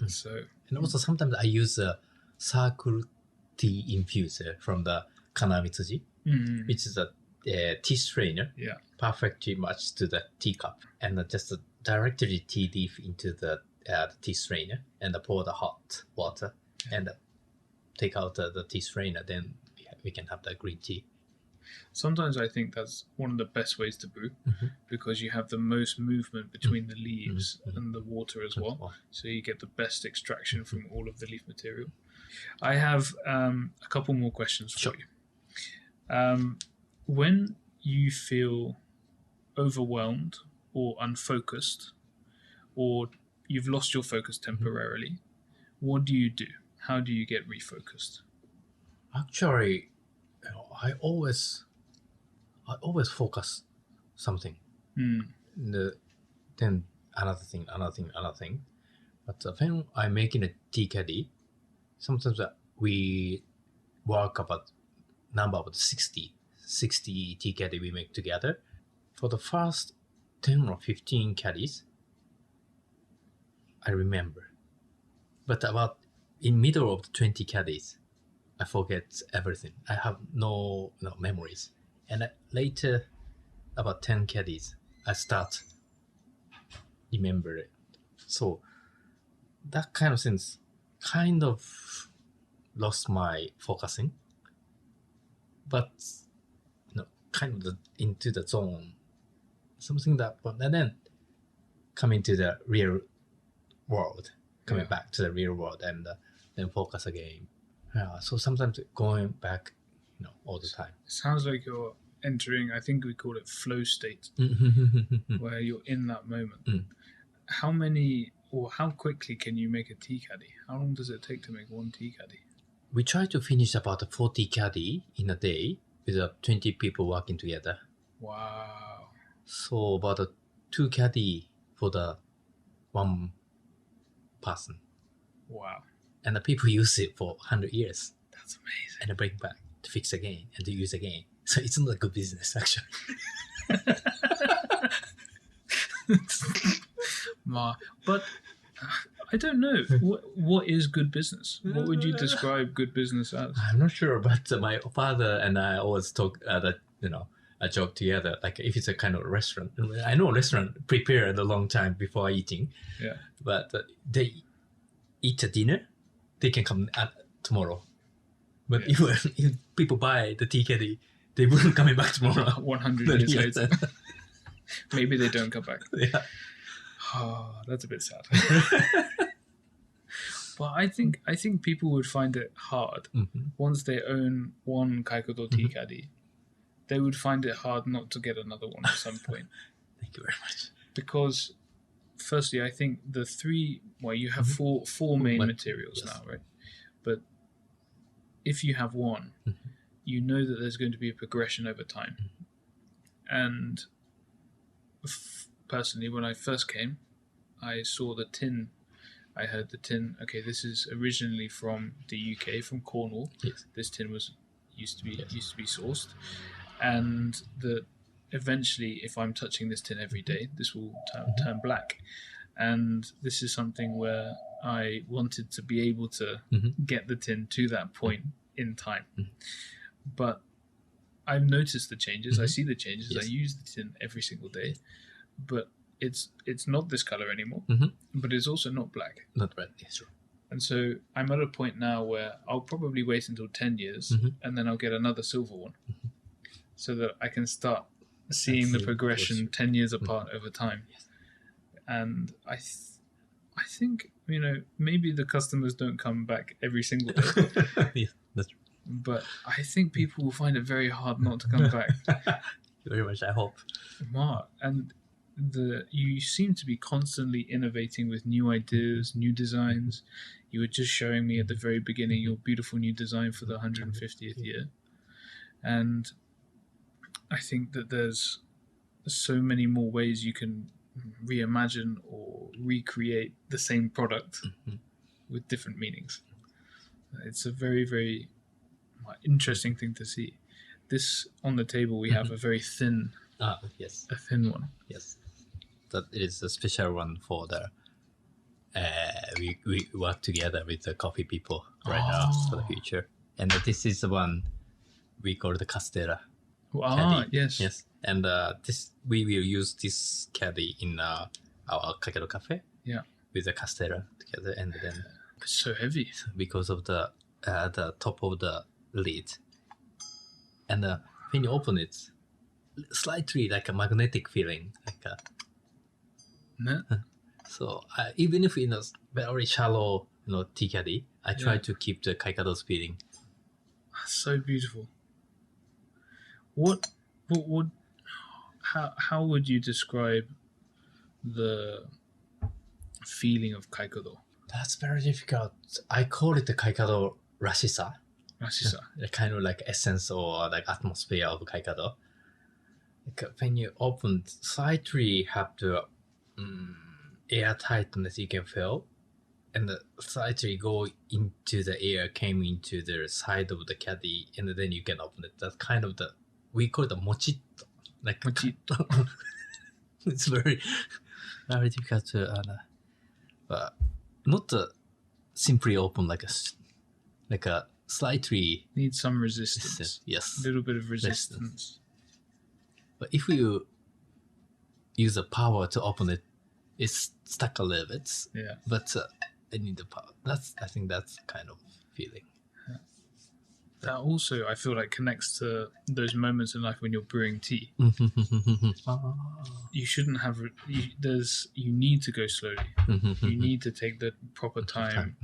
So And also sometimes I use a circle tea infuser from the Kanamitsuji, which is a tea strainer, yeah, perfectly matched to the teacup, and just directly tea leaf into the tea strainer, and pour the hot water, and take out the tea strainer. Then we can have the green tea. sometimes I think that's one of the best ways to brew because you have the most movement between the leaves and the water as well. So you get the best extraction from all of the leaf material. I have a couple more questions for you. When you feel overwhelmed or unfocused, or you've lost your focus temporarily, what do you do? How do you get refocused? Actually, I always focus something. Then another thing. But when I'm making a tea caddy, sometimes we work about number of 60 tea caddy we make together. For the first 10 or 15 caddies, I remember. But about in middle of the 20 caddies, I forget everything. I have no memories. And later, about 10 caddies, I start remember it. So that kind of things kind of lost my focusing, but kind of into the zone, something that, but then coming to the real world, coming back to the real world, and then focus again. Yeah, so sometimes going back, all the time. It sounds like you're entering, I think we call it flow state, where you're in that moment. How many or how quickly can you make a tea caddy? How long does it take to make one tea caddy? We try to finish about 40 caddy in a day with 20 people working together. Wow. So about 2 caddy for the one person. Wow. And the people use it for 100 years. That's amazing. And they bring back to fix again and to use again. So it's not a good business, actually. But I don't know. What is good business? What would you describe good business as? I'm not sure, but my father and I always talk that, a joke together. Like if it's a kind of restaurant, I know a restaurant prepared a long time before eating. Yeah. But they eat a dinner, they can come tomorrow. But if people buy the tea caddy, they wouldn't coming back tomorrow. 100 years later. Maybe they don't come back. Yeah. Oh, that's a bit sad. But I think people would find it hard once they own one Kaikado tea caddy. They would find it hard not to get another one at some point. Thank you very much. Because, firstly, I think the three, you have four main materials now, right? But if you have one, you know that there's going to be a progression over time. And personally, when I first came, I saw the tin. I heard the tin. Okay, this is originally from the UK, from Cornwall. Yes. This tin used to be sourced, and eventually, if I'm touching this tin every day, this will turn black. And this is something where I wanted to be able to get the tin to that point in time. But I've noticed the changes. I see the changes. Yes. I use the tin every single day, but it's not this color anymore. But it's also not black. Not red. Yes, true. And so I'm at a point now where I'll probably wait until 10 years and then I'll get another silver one so that I can start seeing the progression 10 years apart over time. Yes. And I think, maybe the customers don't come back every single day. Yes, that's true. But I think people will find it very hard not to come back. Very much, I hope. And you seem to be constantly innovating with new ideas, new designs. You were just showing me at the very beginning your beautiful new design for the 150th year. And I think that there's so many more ways you can reimagine or recreate the same product with different meanings. It's a very, very interesting thing to see. This on the table, we have a very thin, yes, a thin one. yes. That it is a special one for the. We work together with the coffee people right now for the future, and this is the one we call the Castella. Caddy. Yes. Yes, and this we will use this caddy in our Kaikado cafe. Yeah. With the Castella together, and then It's so heavy. because of the top of the lid, and when you open it, slightly like a magnetic feeling, like a. No? So even if in a very shallow, tea caddy, I try Yeah. to keep the Kaikado's feeling. So beautiful. What, how would you describe the feeling of Kaikado? That's very difficult. I call it the Kaikado Rashisa. Rashisa. The kind of like essence or like atmosphere of Kaikado. Like when you open, slightly have the air tightness you can feel, and slightly go into the air, came into the side of the caddy, and then you can open it. That's kind of we call it the mochito. Like Mochito. It's very, very difficult to, but not simply open like a slightly. Need some resistance. Yes. A little bit of resistance. But if you use the power to open it, it's stuck a little bit. Yeah. But I need the power. I think that's kind of feeling. That also, I feel like, connects to those moments in life when you're brewing tea. You shouldn't have. You need to go slowly. You need to take the proper time.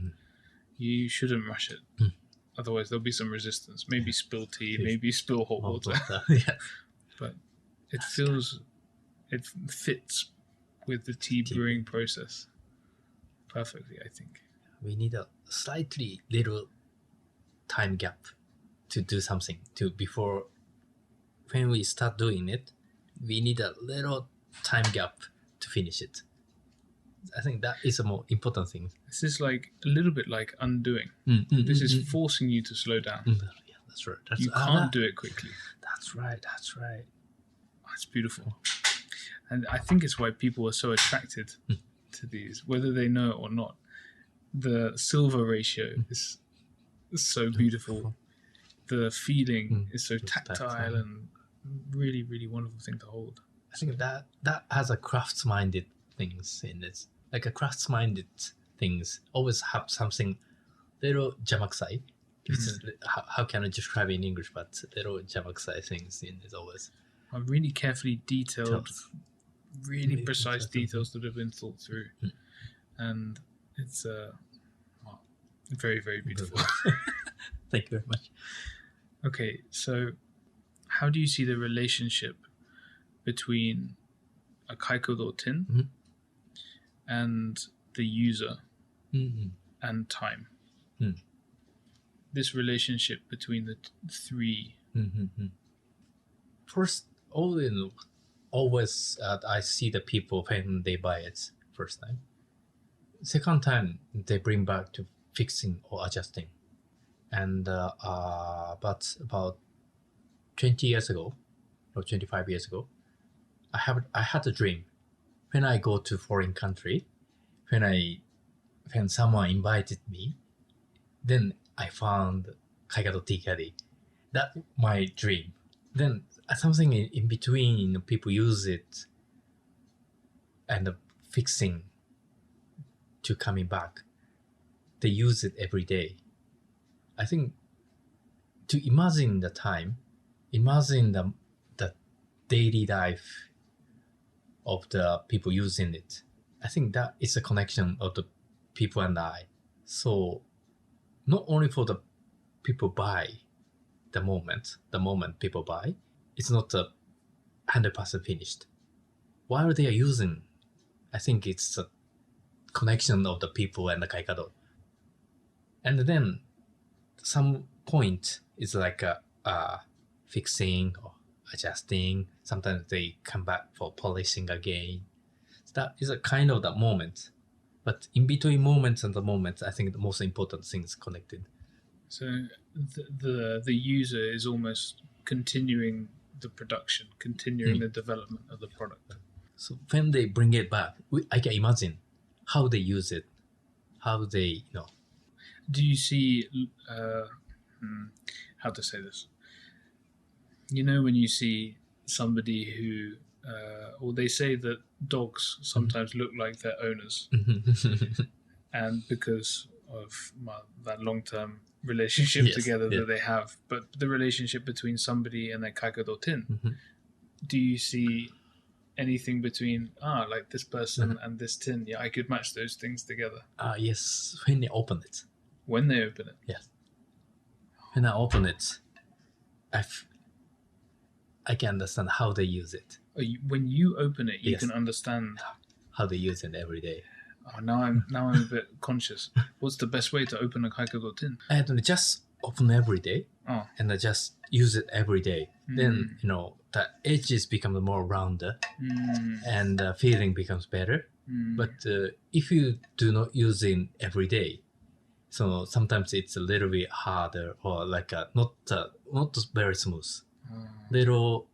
You shouldn't rush it. Otherwise, there'll be some resistance. Maybe spill tea. Maybe spill hot water. Yeah. But it fits with the tea brewing process perfectly, I think. We need a slightly little time gap to do something before when we start doing it. We need a little time gap to finish it. I think that is a more important thing. This is like a little bit like undoing. This is forcing you to slow down. Yeah, that's right. You can't do it quickly. That's right. It's beautiful. And I think it's why people are so attracted to these, whether they know it or not. The silver ratio is so beautiful. The feeling is so tactile and really, really wonderful thing to hold. I think that has a crafts-minded things in it. Like a crafts-minded things always have something little jamakusai. How can I describe it in English? But little jamakusai things in it always. Really carefully detailed, really precise details that have been thought through. And it's very, very beautiful. Thank you very much. Okay, so how do you see the relationship between a Kaikado tin and the user and time? This relationship between the three. First, always I see the people when they buy it first time. Second time, they bring back to fixing or adjusting. And but about 20 years ago or 25 years ago, I had a dream. When I go to foreign country, when someone invited me, then I found Kaikado tea caddy. That's my dream. Then something in between, people use it and fixing to coming back. They use it every day. I think to imagine the time, imagine the daily life of the people using it. I think that is a connection of the people and I. So not only for the people buy the moment people buy, it's not 100% finished. While they are using, I think it's a connection of the people and the Kaikado. And then some point is like fixing or adjusting. Sometimes they come back for polishing again. That is a kind of that moment. But in between moments and the moments, I think the most important thing is connected. So the user is almost continuing the production, continuing the development of the product. So when they bring it back, I can imagine how they use it, how they, Do you see, how to say this? When you see somebody who, or they say that dogs sometimes look like their owners, and because of that long-term relationship together that they have, but the relationship between somebody and their Kaikado tin, do you see anything between like this person and this tin? Yeah, I could match those things together. Yes, when they open it. When they open it? Yes. When I open it, I can understand how they use it. When you open it, you can understand how they use it every day. Oh, now I'm a bit conscious. What's the best way to open a Kaikado tin? And just open every day, and I just use it every day. Then the edges become more rounder, and the feeling becomes better. But if you do not use it every day, so sometimes it's a little bit harder or like not very smooth. Little,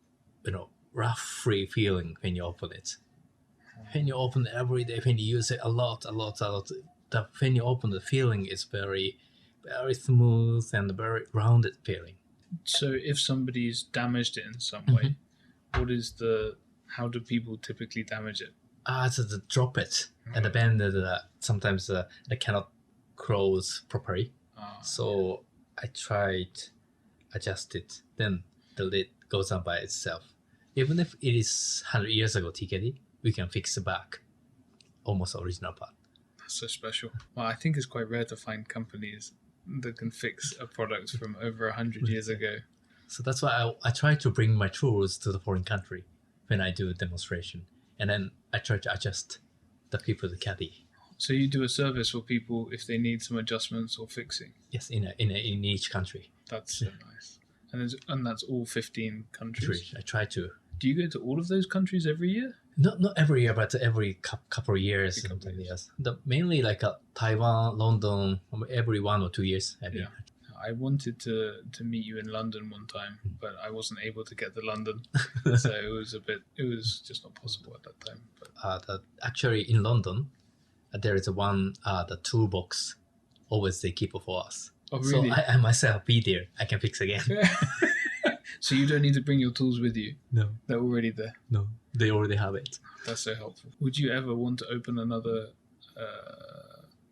rough-free feeling when you open it. When you open it every day, when you use it a lot, when you open the feeling is very, very smooth and very rounded feeling. So if somebody's damaged it in some way, how do people typically damage it? So they drop it and the bend sometimes they cannot close properly. So I tried adjust it, then the lid goes on by itself. Even if it is 100 years ago tea caddy, we can fix it back, almost original part. That's so special. Well, I think it's quite rare to find companies that can fix a product from over 100 years ago. So that's why I try to bring my tools to the foreign country when I do a demonstration. And then I try to adjust the people to caddy. So you do a service for people if they need some adjustments or fixing? Yes, in each country. That's so nice. And that's all 15 countries? I try to. Do you go to all of those countries every year? Not every year, but every couple of years. Yes. Mainly like Taiwan, London, every 1 or 2 years. Yeah. I wanted to meet you in London one time, but I wasn't able to get to London. So it was just not possible at that time. But. Actually, in London, there is the toolbox always they keep for us. Oh, really? So I myself be there. I can fix again. So you don't need to bring your tools with you? No. They're already there? No, they already have it. That's so helpful. Would you ever want to open another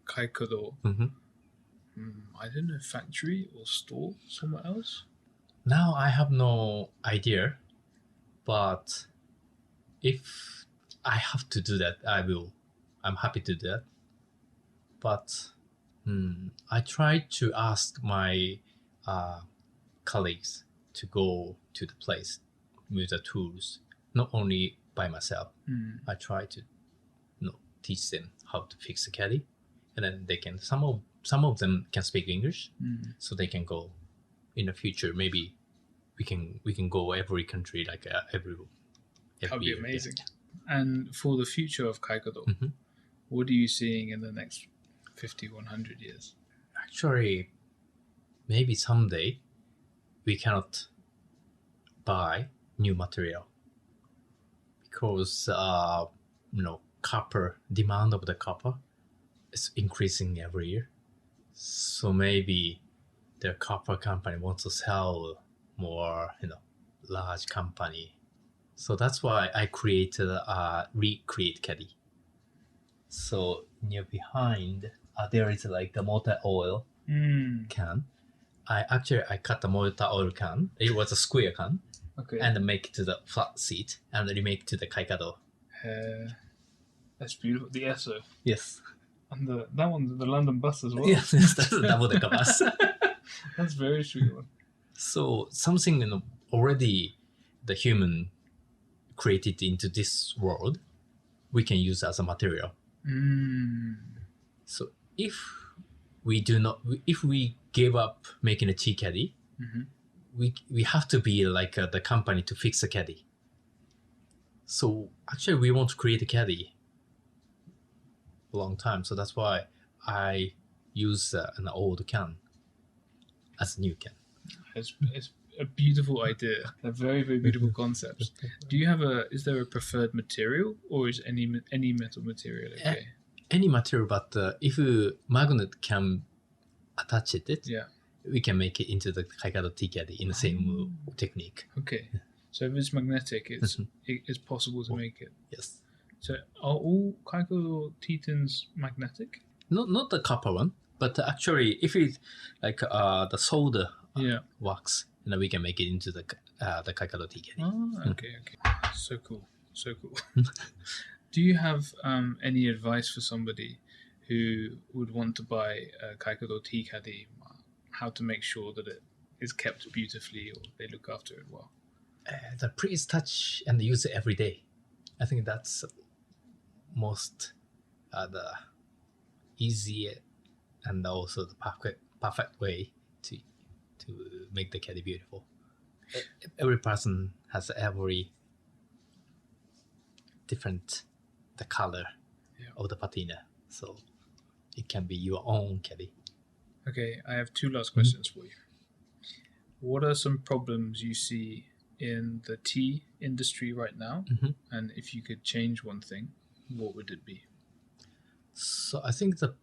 Kaikado, I don't know, factory or store somewhere else? Now I have no idea, but if I have to do that, I will. I'm happy to do that. But I try to ask my colleagues to go to the place with the tools, not only by myself. I try to teach them how to fix a caddy, and then they can some of them can speak English, so they can go in the future. Maybe we can go every country like every that would be year. Amazing. And for the future of Kaikado, what are you seeing in the next 50, 100 years? Actually, maybe someday we cannot buy new material because copper demand of the copper is increasing every year. So maybe the copper company wants to sell more, large company. So that's why I created a recreate caddy. So near behind there is like the motor oil can. I cut the motor oil can. It was a square can. Okay. And make it to the flat seat and remake to the Kaikado. That's beautiful. The ESO. Yes. And that one's the London bus as well. Yes, that's the double decker bus. That's very sweet one. So something already the human created into this world, we can use as a material. So if we give up making a tea caddy, we have to be like the company to fix a caddy. So actually we want to create a caddy for a long time. So that's why I use an old can as a new can. It's a beautiful idea. A very, very beautiful concept. Do you have is there a preferred material, or is any metal material okay? Any material, but if magnet can attach it, Yeah. we can make it into the Kaikado tea caddy in the same technique. Okay. So if it's magnetic, it's possible to make it. Yes. So are all Kaikado tea tins magnetic? Not the copper one, but actually, if it's like the solder wax, then we can make it into the Kaikado tea caddy. Oh, okay. So cool. Do you have any advice for somebody who would want to buy a Kaikado tea caddy? How to make sure that it is kept beautifully or they look after it well? The please touch and use it every day. I think that's most the easy and also the perfect way to make the caddy beautiful. Every person has every different the color of the patina, so it can be your own caddy. Okay, I have two last questions for you. What are some problems you see in the tea industry right now? And if you could change one thing, what would it be? So I think that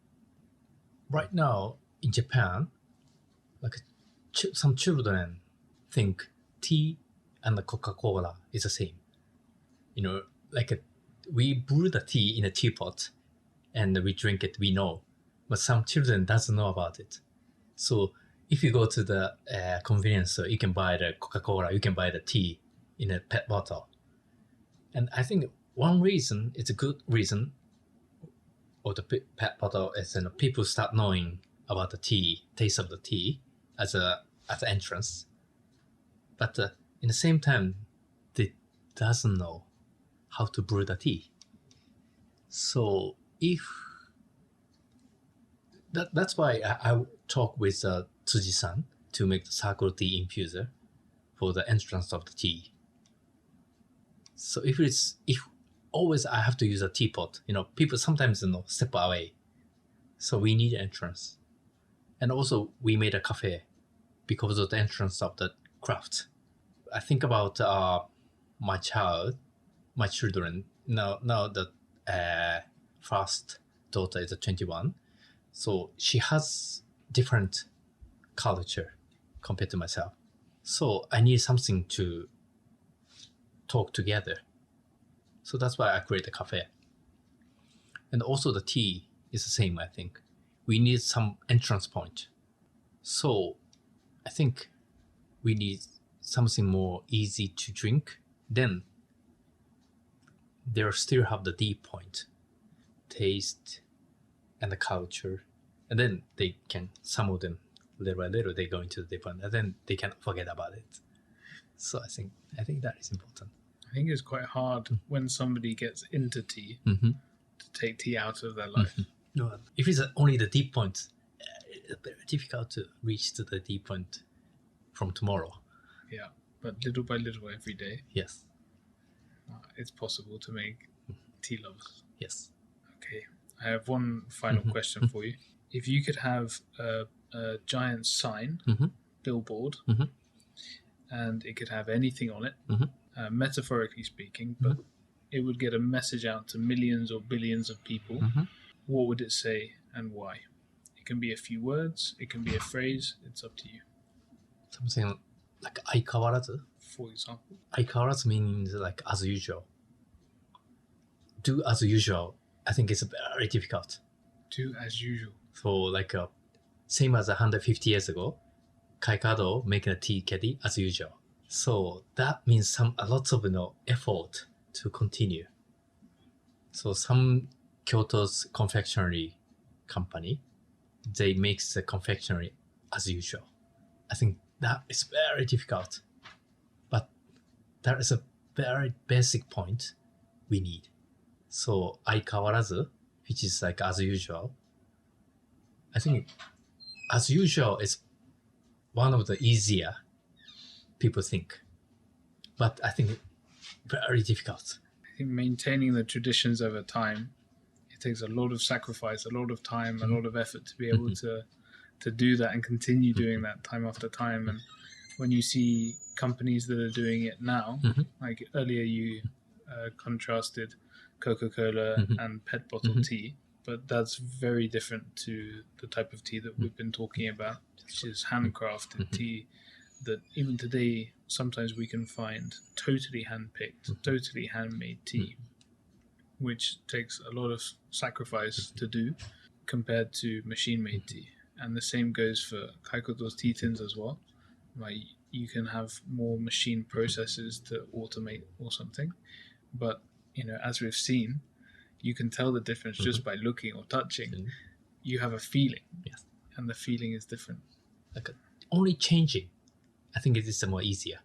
right now in Japan, like some children think tea and the Coca-Cola is the same. You know, like we brew the tea in a teapot and we drink it, we know. But some children doesn't know about it. So if you go to the convenience store, you can buy the Coca-Cola, you can buy the tea in a pet bottle. And I think one reason, it's a good reason, or the pet bottle is people start knowing about the tea, taste of the tea as an entrance. But in the same time, they doesn't know how to brew the tea. So if that's why I talk with Tsuji-san to make the circle tea infuser for the entrance of the tea. So if always I have to use a teapot, people sometimes step away. So we need entrance. And also we made a cafe because of the entrance of the craft. I think about my children. Now the first daughter is 21. So she has different culture compared to myself. So I need something to talk together. So that's why I create a cafe. And also the tea is the same, I think. We need some entrance point. So I think we need something more easy to drink. Then they still have the deep point, taste and the culture. And then they can, some of them, little by little, they go into the deep point, and then they can forget about it. So I think that is important. I think it's quite hard when somebody gets into tea to take tea out of their life. No, if it's only the deep point, it's very difficult to reach to the deep point from tomorrow. Yeah, but little by little every day. Yes. It's possible to make tea lovers. Yes. Okay, I have one final question for you. If you could have a giant sign, billboard, and it could have anything on it, metaphorically speaking, but it would get a message out to millions or billions of people, what would it say and why? It can be a few words, it can be a phrase, it's up to you. Something like 相変わらず? For example. 相変わらず means like as usual. Do as usual, I think it's very difficult. Do as usual. So like same as 150 years ago, Kaikado making a tea caddy as usual. So that means a lot of effort to continue. So some Kyoto's confectionery company, they make the confectionery as usual. I think that is very difficult, but that is a very basic point we need. So 相変わらず, which is like as usual. I think as usual is one of the easier people think, but I think very difficult. I think maintaining the traditions over time, takes a lot of sacrifice, a lot of time, a lot of effort to be able to do that and continue doing that time after time. And when you see companies that are doing it now, like earlier you contrasted Coca-Cola and pet bottle tea, but that's very different to the type of tea that we've been talking about, which is handcrafted tea that even today sometimes we can find totally hand-picked, totally handmade tea, which takes a lot of sacrifice to do compared to machine-made tea. And the same goes for Kaikodo's tea tins as well. Like, you can have more machine processes to automate or something, but as we've seen, you can tell the difference just by looking or touching. You have a feeling, and the feeling is different. Like only changing, I think it is more easier.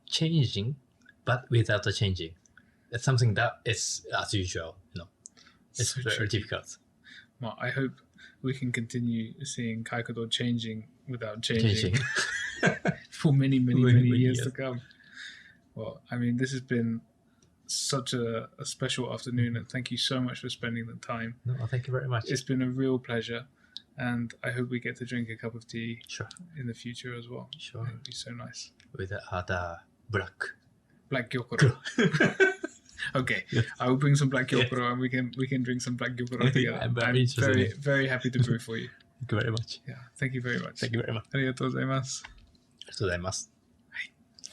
Changing, but without the changing, that's something that is as usual. It's So very tricky. difficult. Well, I hope we can continue seeing Kaikado changing without changing for many years to come. Well, I mean, this has been such a special afternoon, and thank you so much for spending the time. No, thank you very much. It's been a real pleasure, and I hope we get to drink a cup of tea Sure. in the future as well. Sure. It would be so nice. With the black Gyokuro. Okay, Yes. I will bring some black gyokuro, and we can drink some black gyokuro together. I'm very interested in it. very happy to brew for you. Thank you very much. Yeah, thank you very much. Thank you very much. ありがとうございます。ありがとうございます。